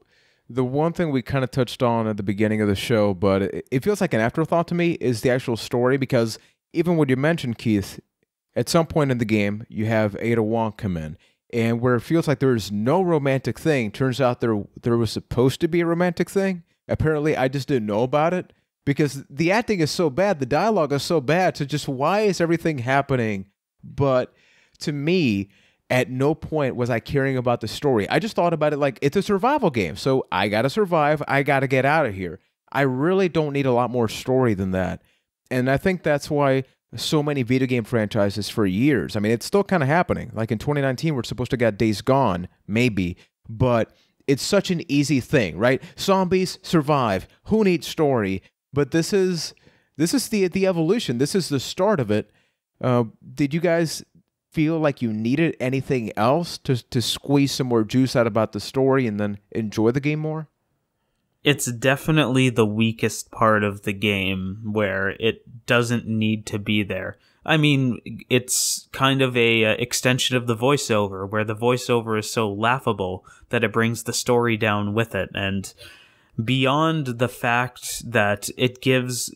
the one thing we kind of touched on at the beginning of the show, but it feels like an afterthought to me, is the actual story. Because even when you mentioned Keith, at some point in the game, you have Ada Wong come in, and where it feels like there's no romantic thing, turns out there was supposed to be a romantic thing. Apparently, I just didn't know about it because the acting is so bad, the dialogue is so bad. So just why is everything happening? But to me, at no point was I caring about the story. I just thought about it like it's a survival game. So I got to survive. I got to get out of here. I really don't need a lot more story than that. And I think that's why so many video game franchises for years, I mean, it's still kind of happening. Like in 2019, we're supposed to get Days Gone, maybe, but it's such an easy thing, right? Zombies survive. Who needs story? But this is the evolution. This is the start of it. Did you guys feel like you needed anything else to squeeze some more juice out about the story and then enjoy the game more?
It's definitely the weakest part of the game where it doesn't need to be there. I mean, it's kind of a extension of the voiceover, where the voiceover is so laughable that it brings the story down with it. And beyond the fact that it gives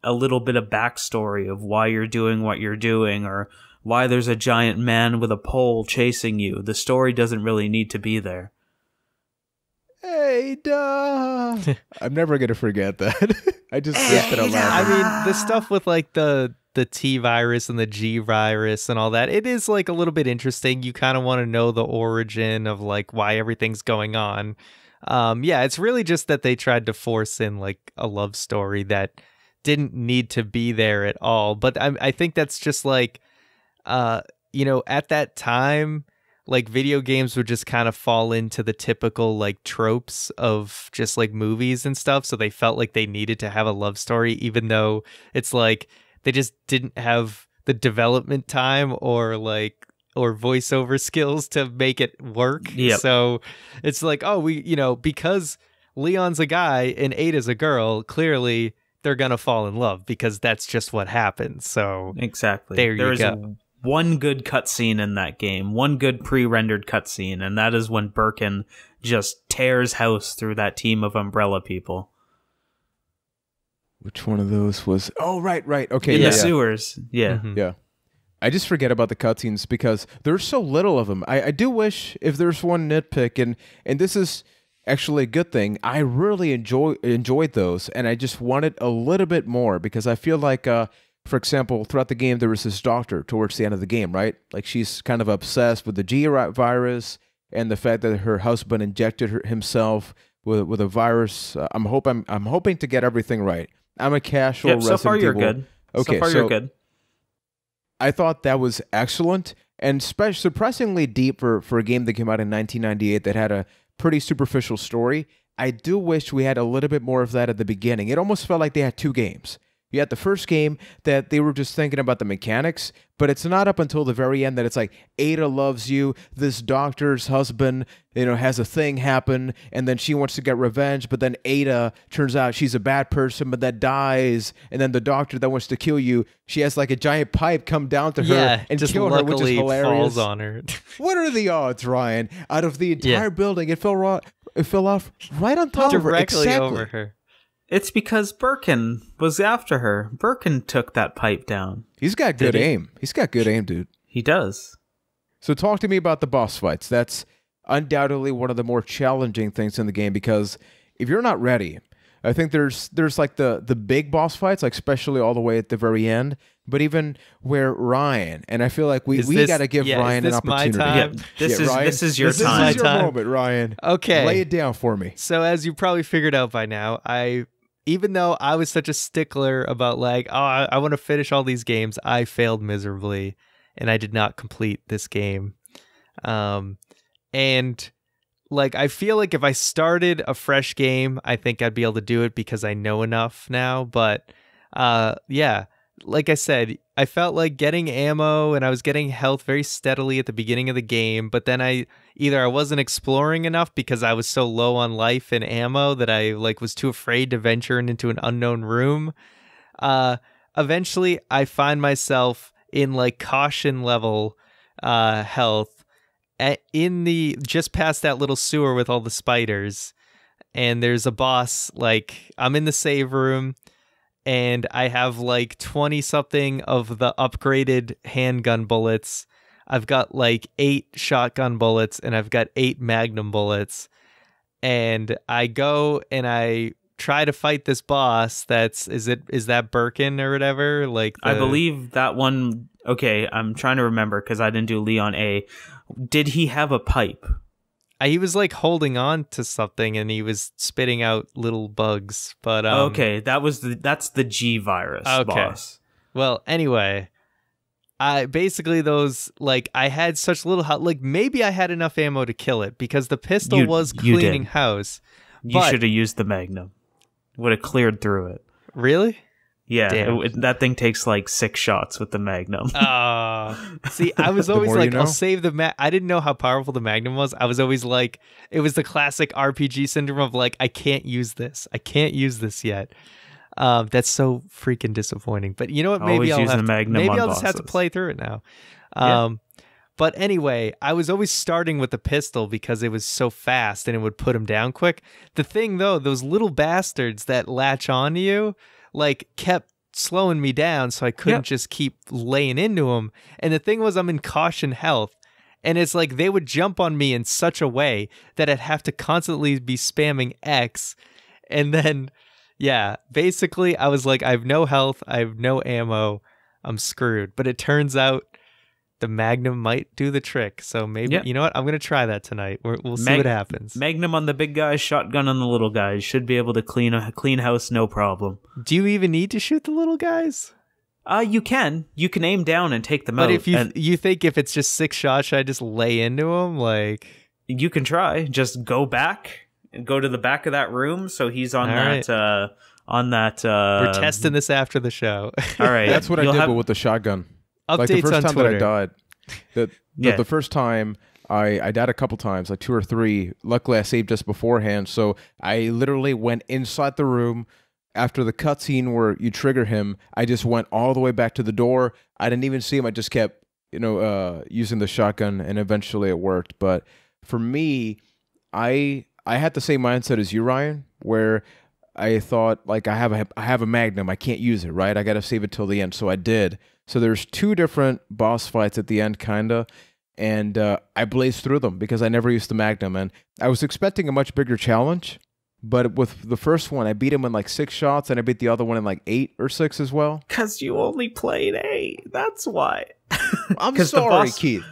a little bit of backstory of why you're doing what you're doing, or why there's a giant man with a pole chasing you, the story doesn't really need to be there.
Hey, duh. I'm never going to forget that. I just ripped it out loud.
I mean, the stuff with like the T virus and the G virus and all that, it is like a little bit interesting. You kind of want to know the origin of like why everything's going on. Yeah, it's really just that they tried to force in like a love story that didn't need to be there at all. But I think that's just like, you know, at that time, like video games would just kind of fall into the typical like tropes of just like movies and stuff. So they felt like they needed to have a love story, even though it's like they just didn't have the development time or voiceover skills to make it work.
Yep.
So it's like, oh, we, you know, because Leon's a guy and Ada's a girl, clearly they're going to fall in love because that's just what happens. So
Exactly.
there you
There's
go.
one good cutscene in that game, one good pre-rendered cutscene, and that is when Birkin just tears house through that team of umbrella people.
Which one of those was... Oh, right. Okay,
In
yeah,
the
yeah.
sewers. Yeah.
Mhm.
Yeah. I just forget about the cutscenes because there's so little of them. I do wish if there's one nitpick, and this is actually a good thing, I really enjoyed those, and I just wanted a little bit more because I feel like, for example, throughout the game, there was this doctor towards the end of the game, right? Like she's kind of obsessed with the G virus and the fact that her husband injected himself with a virus. I'm hoping to get everything right. I'm a casual
Yep, so far
Resident
you're
Evil.
good.
Okay,
so far you're good.
I thought that was excellent and surprisingly deep for a game that came out in 1998 that had a pretty superficial story. I do wish we had a little bit more of that at the beginning. It almost felt like they had two games. You had the first game that they were just thinking about the mechanics, but it's not up until the very end that it's like, Ada loves you, this doctor's husband, you know, has a thing happen, and then she wants to get revenge, but then Ada turns out she's a bad person, but that dies, and then the doctor that wants to kill you, she has like a giant pipe come down to her and
just
kill her, which is
luckily
hilarious.
falls on her.
What are the odds, Ryan? Out of the entire building, it fell off right on top of her.
Directly
Exactly.
over her.
It's because Birkin was after her. Birkin took that pipe down.
He's got good
Did he?
aim. He's got good aim, dude.
He does.
So talk to me about the boss fights. That's undoubtedly one of the more challenging things in the game because if you're not ready, I think there's like the big boss fights, like especially all the way at the very end, but even where Ryan, and I feel like we got to give Ryan an
is this my
opportunity.
time?
Yeah, this is your
This
time.
is your
time.
moment, Ryan.
Okay.
Lay it down for me.
So as you probably figured out by now, even though I was such a stickler about like, oh, I want to finish all these games, I failed miserably and I did not complete this game. And like, I feel like if I started a fresh game, I think I'd be able to do it because I know enough now. But yeah, like I said, I felt like getting ammo and I was getting health very steadily at the beginning of the game, but then I wasn't exploring enough because I was so low on life and ammo that I like was too afraid to venture into an unknown room. Eventually I find myself in like caution level health in the just past that little sewer with all the spiders, and there's a boss. Like, I'm in the save room and I have like 20 something of the upgraded handgun bullets. I've got like 8 shotgun bullets and I've got 8 magnum bullets, and I go and I try to fight this boss. Is that Birkin or whatever? Like,
I believe that one. Okay, I'm trying to remember because I didn't do Leon A. Did he have a pipe?
He was like holding on to something and he was spitting out little bugs. But
okay, that's the G virus boss.
Well, anyway, I basically those like I had such little like maybe I had enough ammo to kill it because the pistol was cleaning house.
You should have used the Magnum. Would have cleared through it.
Really?
Yeah, that thing takes like 6 shots with the Magnum.
See, I was always like, I'll save the I didn't know how powerful the Magnum was. I was always like, it was the classic RPG syndrome of like, I can't use this. I can't use this yet. That's so freaking disappointing. But you know what? Maybe I'll just have to play through it now. But anyway, I was always starting with the pistol because it was so fast and it would put him down quick. The thing though, those little bastards that latch onto you, like kept slowing me down, so I couldn't just keep laying into them. And the thing was, I'm in caution health, and it's like they would jump on me in such a way that I'd have to constantly be spamming X. And then, basically I was like, I have no health, I have no ammo, I'm screwed. But it turns out the Magnum might do the trick. So maybe, you know what? I'm going to try that tonight. We'll see what happens.
Magnum on the big guys, shotgun on the little guys. Should be able to clean house, no problem.
Do you even need to shoot the little guys?
You can. You can aim down and take them out.
But if you think if it's just 6 shots, should I just lay into them? Like,
you can try. Just go back and go to the back of that room. So he's on
We're testing this after the show.
All right.
That's what I did, but with the shotgun.
Updates
like the first
on
time
Twitter.
that I died, the first time I died a couple times, like 2 or 3. Luckily, I saved just beforehand, so I literally went inside the room. After the cutscene where you trigger him, I just went all the way back to the door. I didn't even see him. I just kept, using the shotgun, and eventually it worked. But for me, I had the same mindset as you, Ryan, where I thought, like, I have a Magnum, I can't use it, right? I got to save it till the end, so I did. So there's 2 different boss fights at the end, kinda, and I blazed through them because I never used the Magnum, and I was expecting a much bigger challenge, but with the first one, I beat him in like 6 shots, and I beat the other one in like 8 or 6 as well.
Because you only played 8, that's why.
I'm sorry, Keith.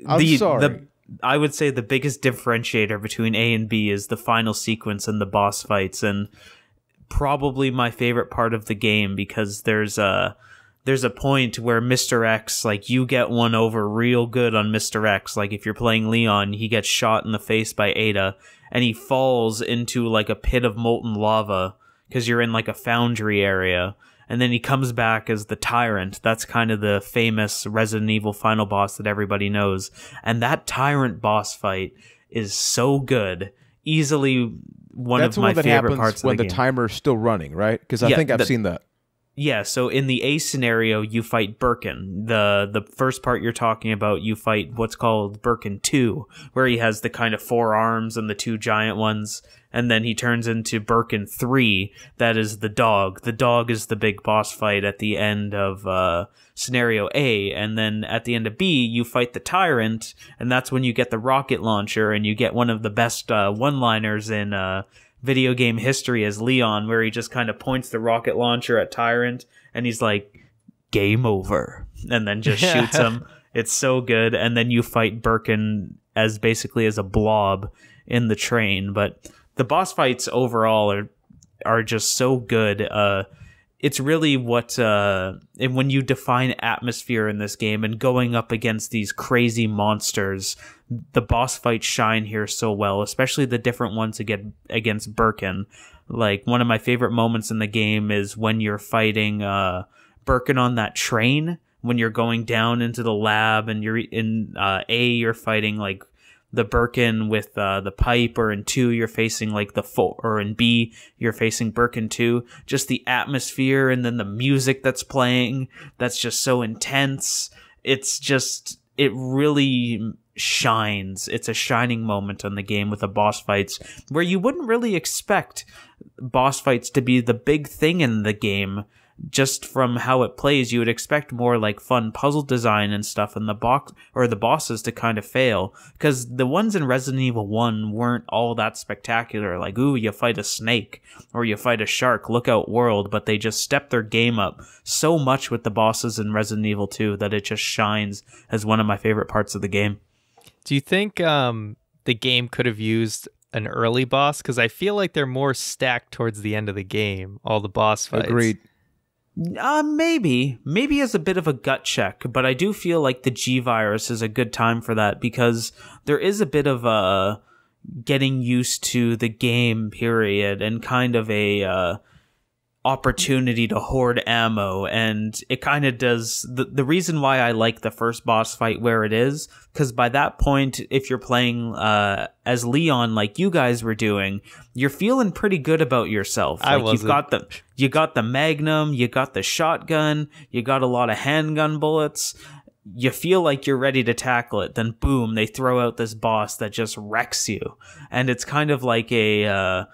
I'm sorry.
I would say the biggest differentiator between A and B is the final sequence and the boss fights, and probably my favorite part of the game because there's a point where Mr. X, like, you get one over real good on Mr. X. Like, if you're playing Leon, he gets shot in the face by Ada, and he falls into, like, a pit of molten lava, because you're in, like, a foundry area, and then he comes back as the Tyrant. That's kind of the famous Resident Evil final boss that everybody knows. And that Tyrant boss fight is so good. Easily one of my favorite parts of the game.
That's when the timer's still running, right? Because I think I've seen that.
Yeah, so in the A scenario, you fight Birkin. The first part you're talking about, you fight what's called Birkin 2, where he has the kind of 4 arms and the 2 giant ones, and then he turns into Birkin 3, that is the dog. The dog is the big boss fight at the end of scenario A, and then at the end of B, you fight the Tyrant, and that's when you get the rocket launcher, and you get one of the best one-liners in video game history as Leon, where he just kind of points the rocket launcher at Tyrant and he's like, game over, and then just shoots him. It's so good. And then you fight Birkin as basically as a blob in the train. But the boss fights overall are just so good. It's really what and when you define atmosphere in this game and going up against these crazy monsters, the boss fights shine here so well, especially the different ones against Birkin. Like, one of my favorite moments in the game is when you're fighting Birkin on that train when you're going down into the lab, and you're in you're fighting like the Birkin with the pipe, or in 2 you're facing like the or in B you're facing Birkin 2. Just the atmosphere, and then the music that's playing, that's just so intense. It's just, it really shines. It's a shining moment on the game with the boss fights, where you wouldn't really expect boss fights to be the big thing in the game. Just from how it plays, you would expect more like fun puzzle design and stuff, and the bosses to kind of fail, because the ones in Resident Evil 1 weren't all that spectacular. Like, ooh, you fight a snake or you fight a shark, look out world, but they just stepped their game up so much with the bosses in Resident Evil 2 that it just shines as one of my favorite parts of the game.
Do you think the game could have used an early boss? Because I feel like they're more stacked towards the end of the game, all the boss fights.
Agreed.
Maybe as a bit of a gut check, but I do feel like the G virus is a good time for that, because there is a bit of a getting used to the game period, and kind of a opportunity to hoard ammo, and it kind of does the reason why I like the first boss fight where it is, because by that point, if you're playing as Leon like you guys were doing, you're feeling pretty good about yourself. Like, you got the Magnum, you got the shotgun, you got a lot of handgun bullets. You feel like you're ready to tackle it, then boom, they throw out this boss that just wrecks you, and it's kind of like a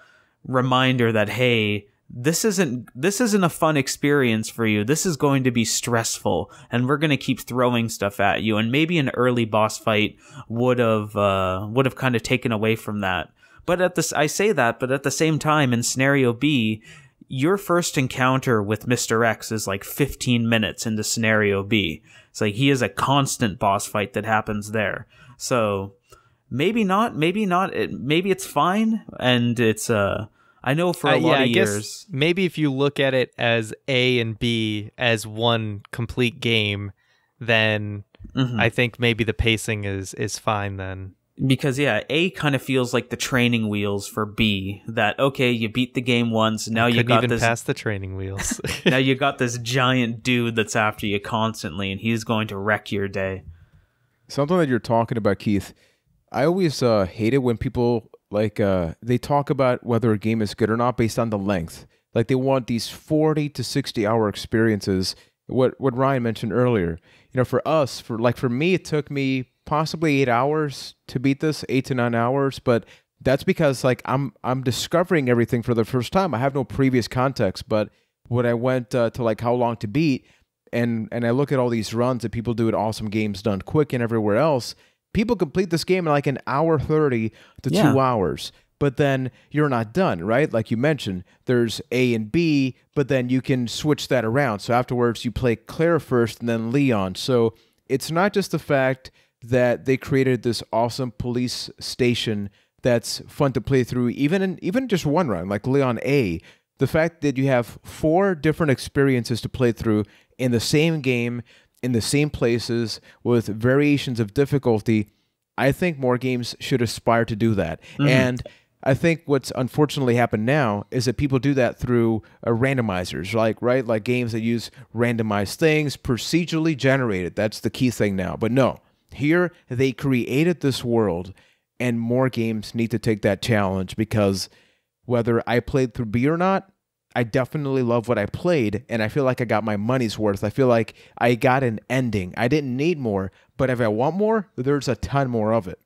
reminder that, hey, this isn't a fun experience for you. This is going to be stressful, and we're going to keep throwing stuff at you. And maybe an early boss fight would have kind of taken away from that. But I say that, but at the same time, in scenario B, your first encounter with Mr. X is like 15 minutes into scenario B. It's like he is a constant boss fight that happens there. So maybe not. Maybe it's fine, and it's I know for a lot of years.
Maybe if you look at it as A and B as one complete game, then I think maybe the pacing is fine then.
Because, yeah, A kind of feels like the training wheels for B. That, okay, you beat the game once, now you got this...
pass the training wheels.
Now you got this giant dude that's after you constantly, and he's going to wreck your day.
Something that you're talking about, Keith, I always hate it when people... they talk about whether a game is good or not based on the length. Like, they want these 40 to 60 hour experiences. What Ryan mentioned earlier. You know, for us, for me, it took me possibly 8 hours to beat this, 8 to 9 hours. But that's because like I'm discovering everything for the first time. I have no previous context. But when I went to like how long to beat, and I look at all these runs that people do at Awesome Games Done Quick and everywhere else. People complete this game in like an hour 30 to 2 hours, but then you're not done, right? Like you mentioned, there's A and B, but then you can switch that around. So afterwards, you play Claire first and then Leon. So it's not just the fact that they created this awesome police station that's fun to play through, even just one run, like Leon A. The fact that you have 4 different experiences to play through in the same game, in the same places with variations of difficulty, I think more games should aspire to do that. And I think what's unfortunately happened now is that people do that through randomizers, like games that use randomized things, procedurally generated. That's the key thing now. But no, here they created this world, and more games need to take that challenge, because whether I played through B or not, I definitely love what I played, and I feel like I got my money's worth. I feel like I got an ending. I didn't need more, but if I want more, there's a ton more of it.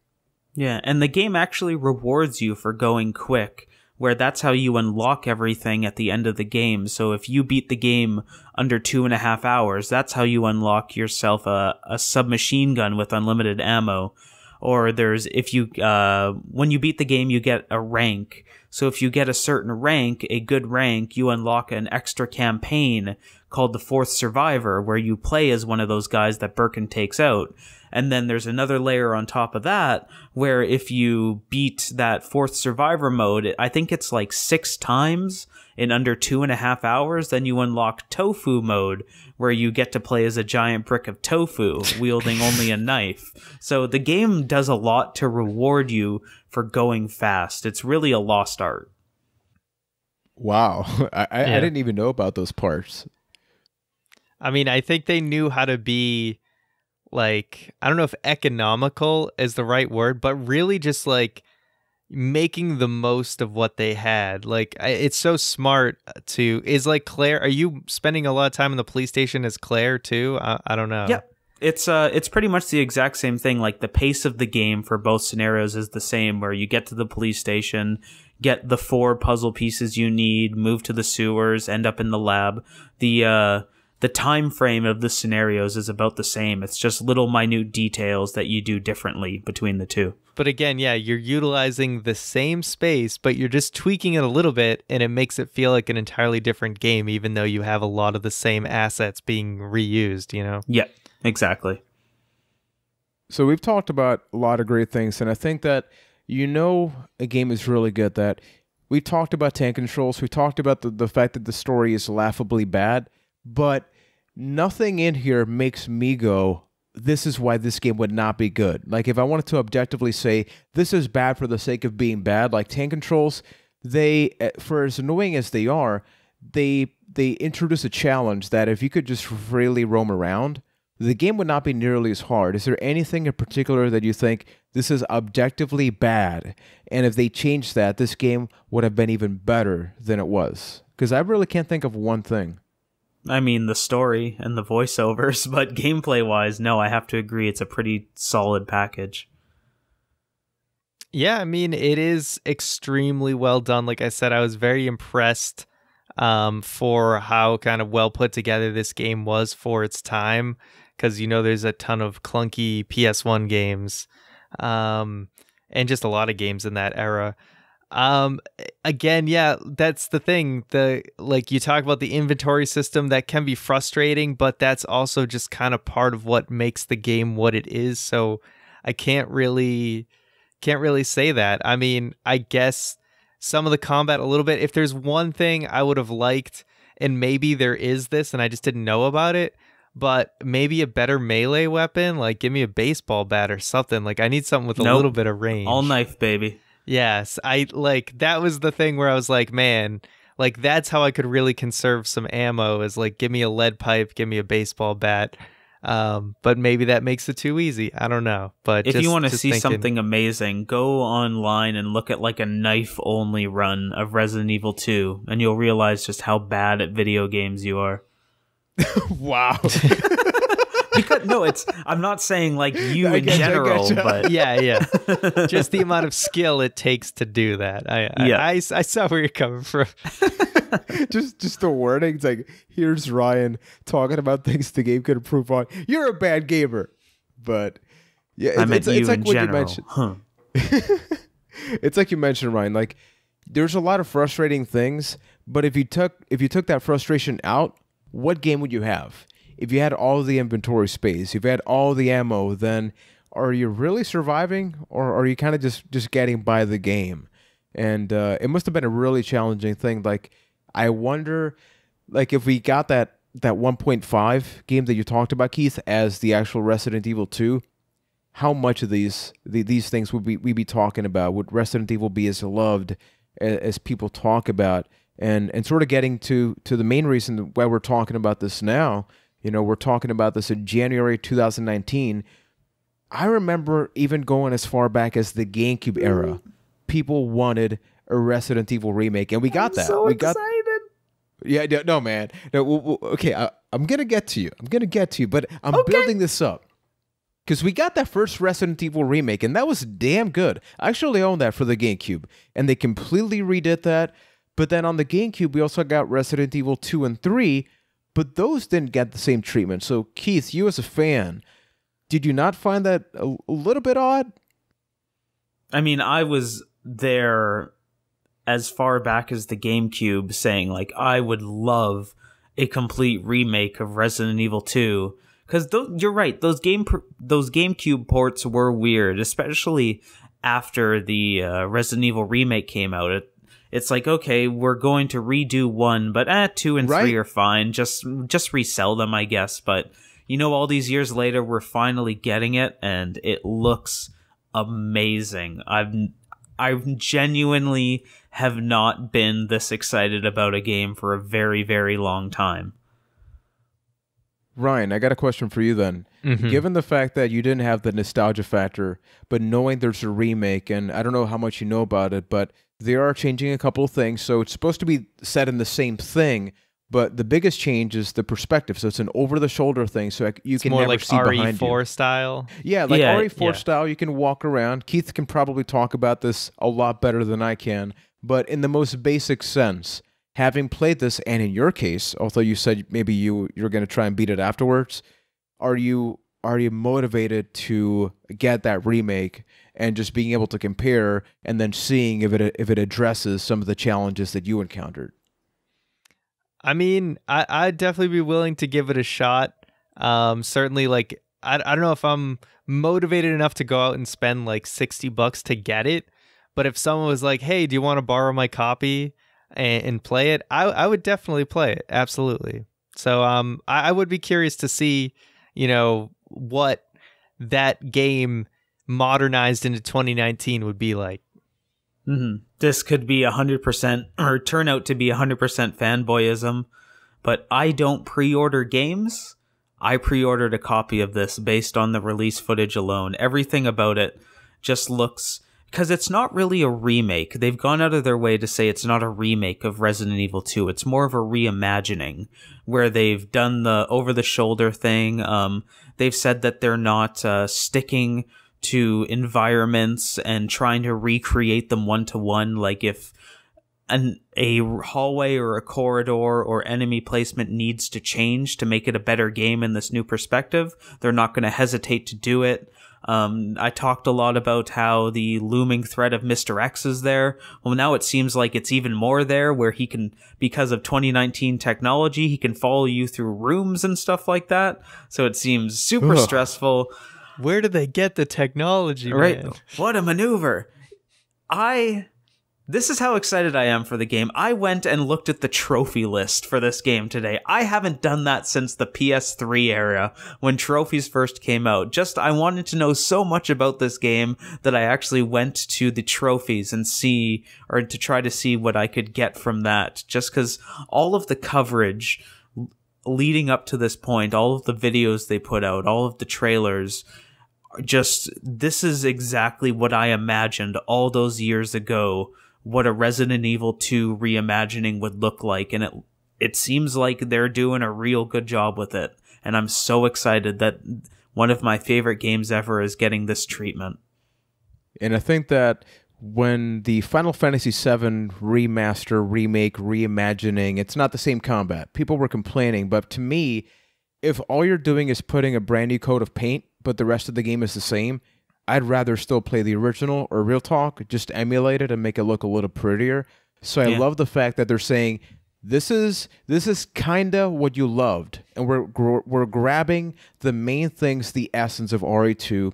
Yeah, and the game actually rewards you for going quick, where that's how you unlock everything at the end of the game. So if you beat the game under 2.5 hours, that's how you unlock yourself a submachine gun with unlimited ammo. Or there's, when you beat the game, you get a rank. So if you get a certain rank, a good rank, you unlock an extra campaign called the Fourth Survivor, where you play as one of those guys that Birkin takes out. And then there's another layer on top of that, where if you beat that Fourth Survivor mode, I think it's like 6 times in under 2.5 hours, then you unlock Tofu mode, where you get to play as a giant brick of tofu, wielding only a knife. So the game does a lot to reward you for going fast. It's really a lost art.
Wow. I didn't even know about those parts.
I mean, I think they knew how to be like, I don't know if economical is the right word, but really just like making the most of what they had. Like, it's so smart to, is like Claire, are you spending a lot of time in the police station as Claire too? I don't know.
Yeah. It's pretty much the exact same thing. Like the pace of the game for both scenarios is the same, where you get to the police station, get the 4 puzzle pieces you need, move to the sewers, end up in the lab. The time frame of the scenarios is about the same. It's just little minute details that you do differently between the two.
But again, yeah, you're utilizing the same space, but you're just tweaking it a little bit, and it makes it feel like an entirely different game, even though you have a lot of the same assets being reused, you know?
Yeah, exactly.
So we've talked about a lot of great things, and I think that a game is really good. That we talked about tank controls, we talked about the fact that the story is laughably bad, but nothing in here makes me go, this is why this game would not be good. Like, if I wanted to objectively say, this is bad for the sake of being bad, like tank controls, they, for as annoying as they are, they introduce a challenge that if you could just freely roam around, the game would not be nearly as hard. Is there anything in particular that you think this is objectively bad, and if they changed that, this game would have been even better than it was? Because I really can't think of one thing.
I mean, the story and the voiceovers, but gameplay-wise, no, I have to agree, it's a pretty solid package.
Yeah, I mean, it is extremely well done. Like I said, I was very impressed for how kind of well put together this game was for its time, because, there's a ton of clunky PS1 games and just a lot of games in that era. Again, yeah, that's the thing. Like you talk about the inventory system, that can be frustrating, but that's also just kind of part of what makes the game what it is. So I can't really say that. I mean, I guess some of the combat a little bit. If there's one thing I would have liked, and maybe there is this and I just didn't know about it, but maybe a better melee weapon, like give me a baseball bat or something. Like I need something with a little bit of range.
All knife, baby.
Yes, that was the thing where I was like, man, like that's how I could really conserve some ammo, is like, give me a lead pipe, give me a baseball bat. But maybe that makes it too easy. I don't know. But
if you want to see something amazing, go online and look at like a knife only run of Resident Evil 2, and you'll realize just how bad at video games you are.
Wow.
Because, I'm not saying like you in general, but
yeah. Just the amount of skill it takes to do that. I saw where you're coming from.
just the wording. It's like, here's Ryan talking about things the game could improve on. You're a bad gamer. But yeah, it's like what you mentioned. Huh. It's like you mentioned, Ryan, like there's a lot of frustrating things, but if you took that frustration out, what game would you have? If you had all the inventory space, if you had all the ammo, then are you really surviving, or are you kind of just getting by the game? And it must have been a really challenging thing. Like, I wonder, like, if we got that 1.5 game that you talked about, Keith, as the actual Resident Evil 2, how much of these things would we be talking about? Would Resident Evil be as loved as people talk about? And sort of getting to the main reason why we're talking about this now. We're talking about this in January 2019. I remember even going as far back as the GameCube era. People wanted a Resident Evil remake, and we got that.
So excited.
Yeah, no, man. No, okay, I'm going to get to you, but I'm building this up. Because we got that first Resident Evil remake, and that was damn good. I actually own that for the GameCube, and they completely redid that. But then on the GameCube, we also got Resident Evil 2 and 3, but those didn't get the same treatment. So, Keith, you as a fan, did you not find that a little bit odd?
I mean, I was there as far back as the GameCube saying, like, I would love a complete remake of Resident Evil 2. Because you're right, those GameCube ports were weird, especially after the Resident Evil remake came out. It's like, okay, we're going to redo 1, but 2 and 3 are fine. Just resell them, I guess. But, all these years later, we're finally getting it, and it looks amazing. I genuinely have not been this excited about a game for a very, very long time.
Ryan, I got a question for you then. Given the fact that you didn't have the nostalgia factor, but knowing there's a remake, and I don't know how much you know about it, but they are changing a couple of things. So it's supposed to be set in the same thing, but the biggest change is the perspective. So it's an over-the-shoulder thing, so you can
more
never
like
see behind you.
RE4 style.
Yeah, like RE4 style. You can walk around. Keith can probably talk about this a lot better than I can, but in the most basic sense, having played this, and in your case, although you said maybe you're going to try and beat it afterwards, are you motivated to get that remake and just being able to compare and then seeing if it addresses some of the challenges that you encountered?
I mean, I'd definitely be willing to give it a shot. Certainly, like, I don't know if I'm motivated enough to go out and spend like $60 to get it, but if someone was like, hey, do you want to borrow my copy and play it, I would definitely play it. Absolutely. So I would be curious to see, you know, what that game modernized into 2019 would be like.
This could be 100% or turn out to be 100% fanboyism, but I don't pre-order games. I pre-ordered a copy of this based on the release footage alone. Everything about it just looks, because it's not really a remake. They've gone out of their way to say it's not a remake of Resident Evil 2. It's more of a reimagining where they've done the over-the-shoulder thing. They've said that they're not sticking to environments and trying to recreate them one-to-one. Like if a hallway or a corridor or enemy placement needs to change to make it a better game in this new perspective, they're not going to hesitate to do it. I talked a lot about how the looming threat of Mr. X is there. Well, now it seems like it's even more there, where he can, because of 2019 technology, he can follow you through rooms and stuff like that. So it seems super stressful.
Where did they get the technology,
right?
Man?
What a maneuver. This is how excited I am for the game. I went and looked at the trophy list for this game today. I haven't done that since the PS3 era, when trophies first came out. I wanted to know so much about this game that I actually went to the trophies and to try to see what I could get from that. Just because all of the coverage leading up to this point, all of the videos they put out, all of the trailers, this is exactly what I imagined all those years ago what a Resident Evil 2 reimagining would look like, and it seems like they're doing a real good job with it, and I'm so excited that one of my favorite games ever is getting this treatment.
And I think that when the Final Fantasy VII remaster, remake, reimagining, it's not the same combat. People were complaining, but to me, if all you're doing is putting a brand new coat of paint, but the rest of the game is the same, I'd rather still play the original, or real talk, just emulate it and make it look a little prettier. So I love the fact that they're saying, this is kinda what you loved, and we're grabbing the main things, the essence of RE2,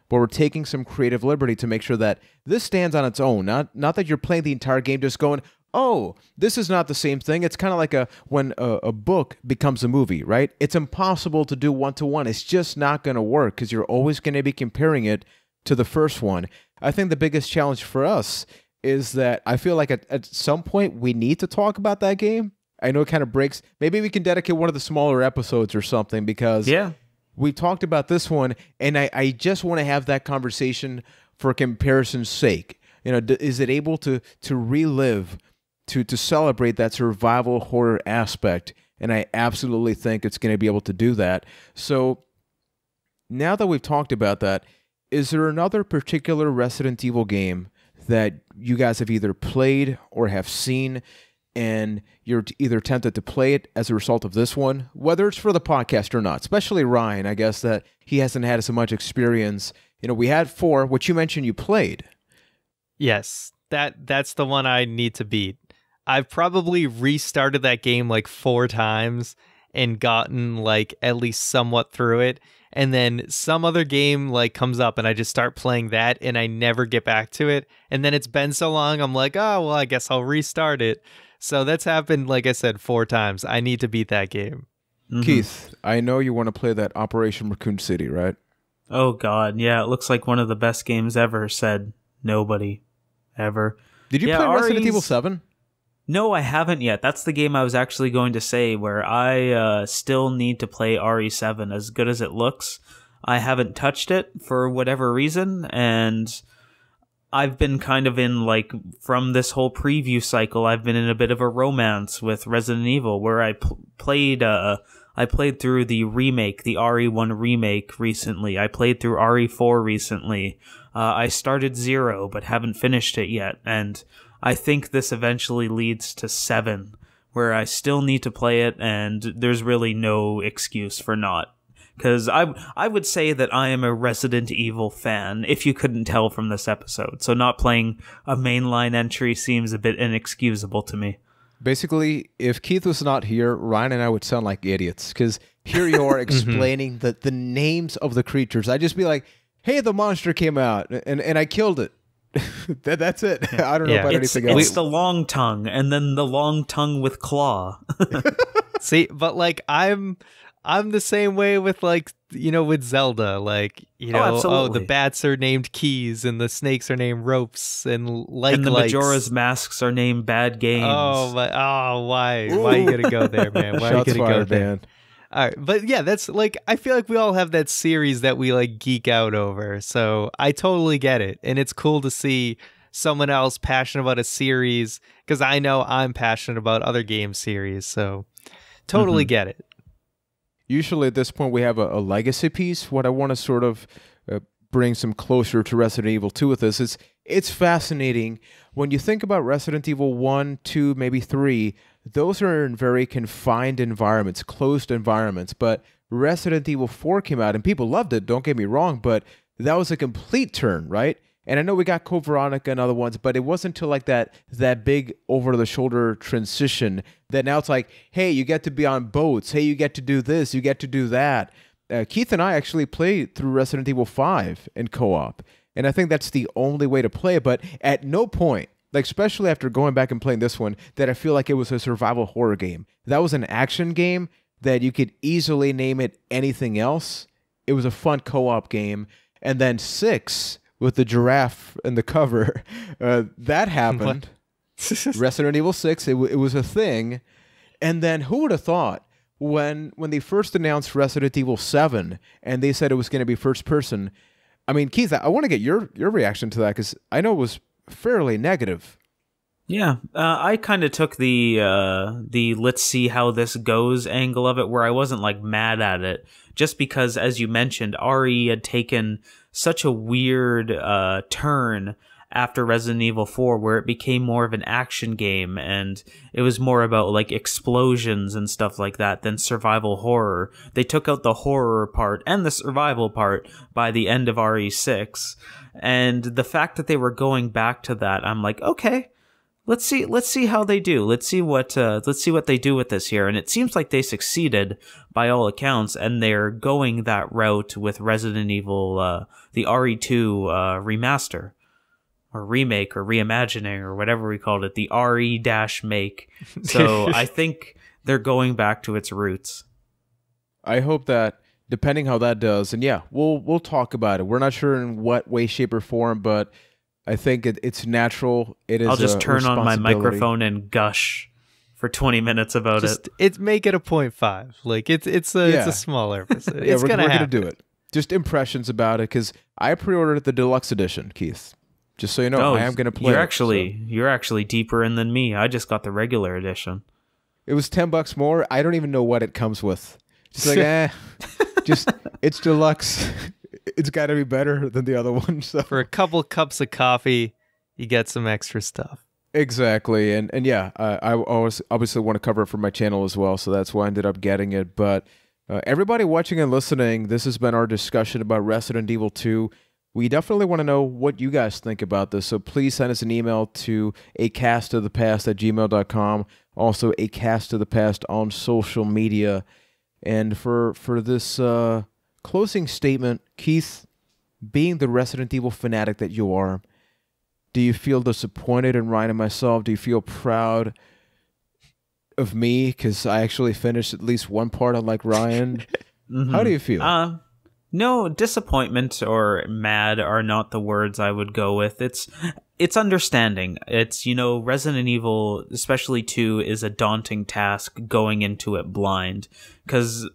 but we're taking some creative liberty to make sure that this stands on its own. Not that you're playing the entire game just going, oh, this is not the same thing. It's kind of like when a book becomes a movie, right? It's impossible to do one-to-one. It's just not going to work because you're always going to be comparing it to the first one. I think the biggest challenge for us is that I feel like at some point we need to talk about that game. I know it kind of breaks. Maybe we can dedicate one of the smaller episodes or something, because we talked about this one, and I just want to have that conversation for comparison's sake. You know, is it able to relive, to celebrate that survival horror aspect? And I absolutely think it's going to be able to do that. So now that we've talked about that, is there another particular Resident Evil game that you guys have either played or have seen, and you're either tempted to play it as a result of this one, whether it's for the podcast or not? Especially Ryan, I guess that he hasn't had so much experience. You know, we had 4, which you mentioned you played.
Yes, that's the one I need to beat. I've probably restarted that game like 4 times and gotten like at least somewhat through it. And then some other game like comes up and I just start playing that and I never get back to it. And then it's been so long, I'm like, oh, well, I guess I'll restart it. So that's happened, like I said, 4 times. I need to beat that game.
Keith, I know you want to play that Operation Raccoon City, right?
Oh, God. Yeah, it looks like one of the best games ever, said nobody ever.
Did you play Resident Evil 7?
No, I haven't yet. That's the game I was actually going to say, where I still need to play RE7. As good as it looks, I haven't touched it for whatever reason, and I've been kind of in, like, from this whole preview cycle, I've been in a bit of a romance with Resident Evil, where I played through the remake, the RE1 remake recently. I played through RE4 recently. I started 0, but haven't finished it yet, and I think this eventually leads to 7, where I still need to play it, and there's really no excuse for not. Because I would say that I am a Resident Evil fan, if you couldn't tell from this episode. So not playing a mainline entry seems a bit inexcusable to me.
Basically, if Keith was not here, Ryan and I would sound like idiots. Because here you are explaining the names of the creatures. I'd just be like, hey, the monster came out, and I killed it. That's it. I don't know about anything else.
It's the long tongue, and then the long tongue with claw.
See, but like I'm the same way with, like, you know, with Zelda, like, you know, the bats are named keys and the snakes are named ropes and
the Majora's masks are named bad games.
Why are you gonna go there, man? Why are you gonna go there? Man. All right, but yeah, that's like, I feel like we all have that series that we like geek out over, so I totally get it, and it's cool to see someone else passionate about a series, because I know I'm passionate about other game series, so totally get it.
Usually at this point we have a legacy piece. What I want to sort of bring some closure to Resident Evil 2 with this is, it's fascinating. When you think about Resident Evil 1, 2, maybe 3, those are in very confined environments, closed environments. But Resident Evil 4 came out and people loved it, don't get me wrong, but that was a complete turn, right? And I know we got Code Veronica and other ones, but it wasn't until like that big over-the-shoulder transition that now it's like, hey, you get to be on boats. Hey, you get to do this. You get to do that. Keith and I actually played through Resident Evil 5 in co-op, and I think that's the only way to play it. But at no point, like especially after going back and playing this one, that I feel like it was a survival horror game. That was an action game that you could easily name it anything else. It was a fun co-op game. And then 6... with the giraffe and the cover, that happened. Resident Evil 6, it was a thing. And then who would have thought when they first announced Resident Evil 7 and they said it was going to be first person? I mean, Keith, I want to get your reaction to that, because I know it was fairly negative.
Yeah, I kind of took the let's see how this goes angle of it, where I wasn't like mad at it, just because, as you mentioned, RE had taken such a weird turn after Resident Evil 4, where it became more of an action game, and it was more about like explosions and stuff like that than survival horror. They took out the horror part and the survival part by the end of RE6, and the fact that they were going back to that, I'm like, okay, let's see how they do. Let's see what they do with this here. And it seems like they succeeded by all accounts, and they're going that route with Resident Evil, the RE2 remaster, or remake, or reimagining, or whatever we called it, the RE-make. So I think they're going back to its roots.
I hope that, depending how that does, and yeah, we'll talk about it. We're not sure in what way, shape, or form, but I think it's natural. It is.
I'll just turn on my microphone and gush for 20 minutes about it.
Make it a 0.5. Like it's a smaller episode.
Yeah, we're gonna do it. Just impressions about it, because I pre-ordered the deluxe edition, Keith. Just so you know, I am gonna play.
You're actually deeper in than me. I just got the regular edition.
It was $10 more. I don't even know what it comes with. Just like just it's deluxe. It's got to be better than the other one. So.
For a couple cups of coffee, you get some extra stuff.
Exactly. And yeah, I always obviously want to cover it for my channel as well, so that's why I ended up getting it. But everybody watching and listening, this has been our discussion about Resident Evil 2. We definitely want to know what you guys think about this, so please send us an email to acastofthepast@gmail.com. Also, acastofthepast on social media. And for this closing statement, Keith, being the Resident Evil fanatic that you are, do you feel disappointed in Ryan and myself? Do you feel proud of me because I actually finished at least one part unlike Ryan? How do you feel?
No, disappointment or mad are not the words I would go with. It's understanding. It's, Resident Evil, especially 2, is a daunting task going into it blind. Because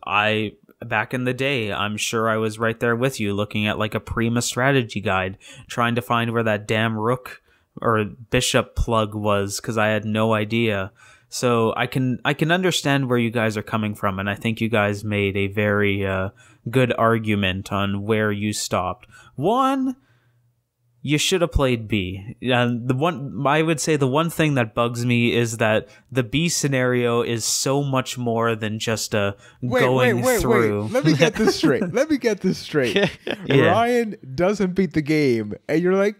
back in the day, I'm sure I was right there with you looking at like a Prima strategy guide, trying to find where that damn rook or bishop plug was, because I had no idea. So I can understand where you guys are coming from, and I think you guys made a very good argument on where you stopped. One, you should have played B. I would say the one thing that bugs me is that the B scenario is so much more than just a going through.
Let me get this straight.
Yeah.
Ryan doesn't beat the game, and you're like,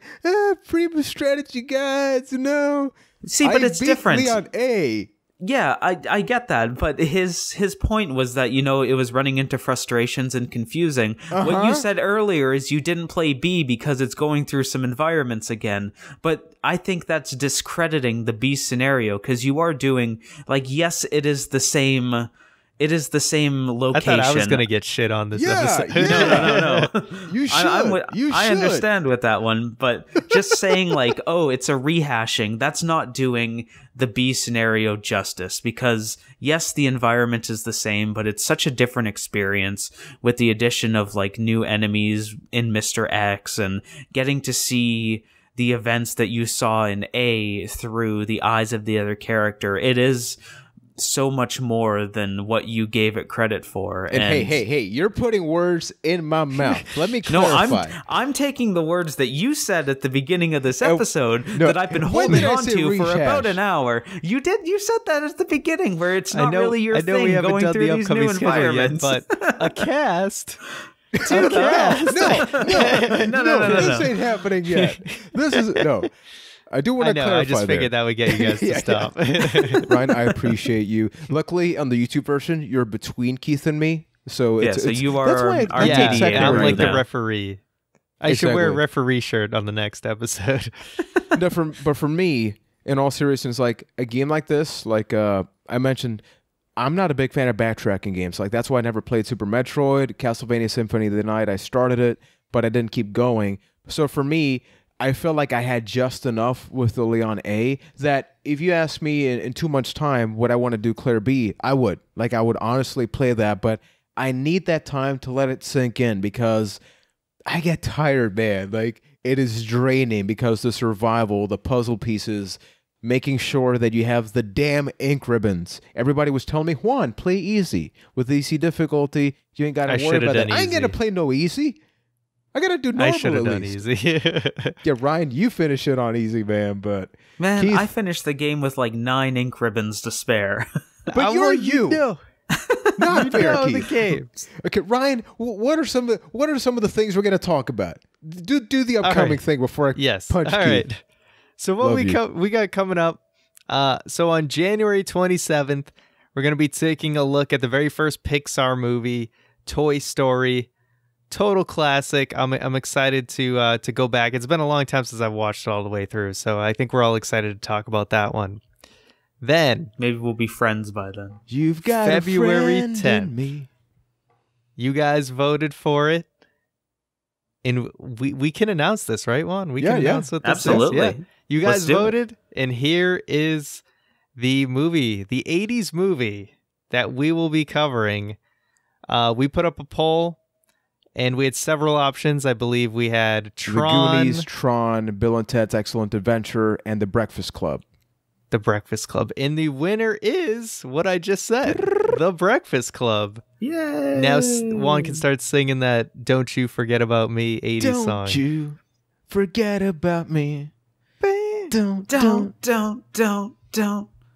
Prima strategy guides, no.
See, but it's different.
Leon A.
Yeah, I get that, but his point was that, it was running into frustrations and confusing. What you said earlier is you didn't play B because it's going through some environments again, but I think that's discrediting the B scenario, because you are doing, like, yes, it is the same location.
I thought I was going to get shit on this episode.
No.
You should.
I understand with that one, but just saying like, oh, it's a rehashing, that's not doing the B scenario justice, because yes, the environment is the same, but it's such a different experience with the addition of like new enemies in Mr. X and getting to see the events that you saw in A through the eyes of the other character. It is so much more than what you gave it credit for.
And hey, you're putting words in my mouth. Let me clarify.
No, I'm taking the words that you said at the beginning of this episode that I've been holding on to for about an hour. You said that at the beginning, where it's not really your thing going through these new environments.
Yet, but a cast.
No, this ain't happening yet. This is no. I do want to clarify.
I just figured that would get you guys to stop.
Ryan, I appreciate you. Luckily, on the YouTube version, you're between Keith and me, so
so you are our
mediator. I'm like the
now.
Referee. I should wear a referee shirt on the next episode.
No, but for me, in all seriousness, like a game like this, like I mentioned, I'm not a big fan of backtracking games. Like that's why I never played Super Metroid, Castlevania Symphony of the Night. I started it, but I didn't keep going. So for me, I felt like I had just enough with the Leon A that if you ask me in 2 months' time would I want to do Claire B, I would. Like I would honestly play that, but I need that time to let it sink in because I get tired, man. Like it is draining because the survival, the puzzle pieces, making sure that you have the damn ink ribbons. Everybody was telling me, Juan, play easy. With easy difficulty, you ain't got to worry about that. I ain't going to play no easy. I gotta do normal.
I should have done easy.
Yeah, Ryan, you finish it on easy, man. But
man,
Keith,
I finished the game with like 9 ink ribbons to spare.
But you're you. Not fair,
know
Keith.
The game.
Okay, Ryan, what are some of the things we're gonna talk about? Do the upcoming thing before I punch Keith.
All right. So what we got coming up? So on January 27th, we're gonna be taking a look at the very first Pixar movie, Toy Story. Total classic. I'm excited to go back. It's been a long time since I've watched it all the way through, so I think we're all excited to talk about that one. Then
maybe we'll be friends by then.
You've got
February
a friend
10th.
in me.
You guys voted for it, and we can announce this, right, Juan? We can announce what this
Absolutely.
is. Yeah. You guys voted, and here is the movie, the 80s movie that we will be covering. We put up a poll. And we had several options. I believe we had Tron.
The Goonies, Tron, Bill and Ted's Excellent Adventure, and The Breakfast Club.
The Breakfast Club. And the winner is what I just said. The Breakfast Club.
Yay!
Now Juan can start singing that Don't You Forget About Me 80s song.
Don't you forget about me.
Don't.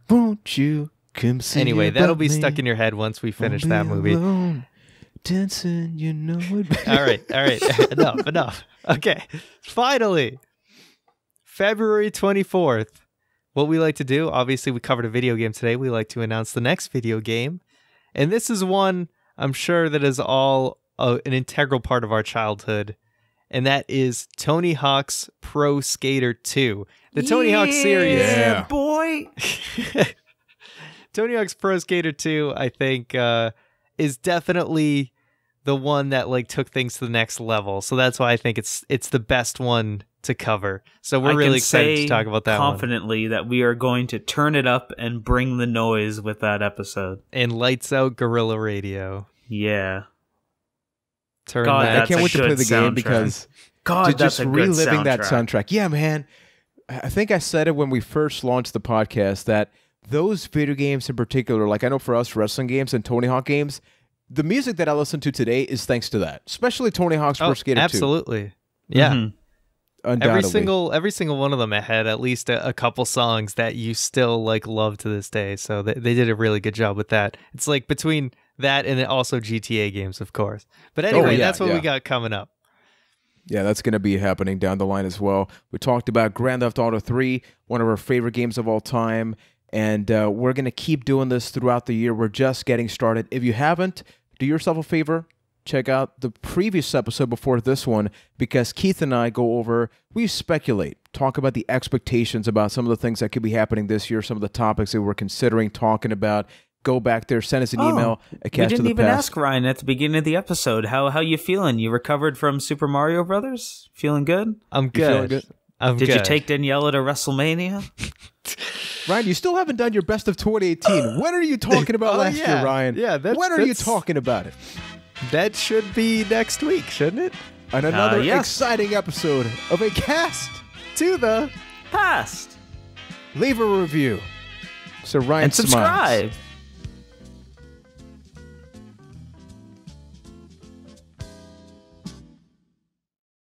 Won't you come see
Anyway, that'll be
me?
stuck in your head once we finish that movie.
Alone. Dancing, you know it.
All right. Enough. Okay. Finally, February 24th. What we like to do, obviously we covered a video game today. We like to announce the next video game. And this is one I'm sure that is all an integral part of our childhood. And that is Tony Hawk's Pro Skater 2. The Tony Hawk series.
Yeah, boy.
Tony Hawk's Pro Skater 2, I think, is definitely the one that like took things to the next level. So that's why I think it's the best one to cover. So we're really excited to talk about that
confidently that we are going to turn it up and bring the noise with that episode.
And lights out Guerrilla Radio.
Yeah.
I can't wait to play the game because just reliving that soundtrack. Yeah, man. I think I said it when we first launched the podcast that those video games in particular, like I know for us, wrestling games and Tony Hawk games, the music that I listen to today is thanks to that, especially Tony Hawk's Pro Skater 2.
Absolutely. Yeah.
Mm-hmm.
Every single one of them had at least a couple songs that you still like love to this day. So they did a really good job with that. It's like between that and also GTA games, of course. But anyway, that's what we got coming up.
Yeah, that's going to be happening down the line as well. We talked about Grand Theft Auto 3, one of our favorite games of all time. And we're going to keep doing this throughout the year. We're just getting started. If you haven't, do yourself a favor. Check out the previous episode before this one, because Keith and I go over, we speculate, talk about the expectations about some of the things that could be happening this year, some of the topics that we're considering talking about. Go back there, send us an email.
We didn't even ask Ryan at the beginning of the episode. How you feeling? You recovered from Super Mario Brothers? Feeling good?
I'm good.
Did you take Daniela to WrestleMania?
Ryan, you still haven't done your best of 2018. When are you talking about last year, Ryan?
Yeah,
when are you talking about it?
That should be next week, shouldn't it?
And another exciting episode of A Cast
to the
Past.
Leave a review. So Ryan
and subscribe.
Smiles.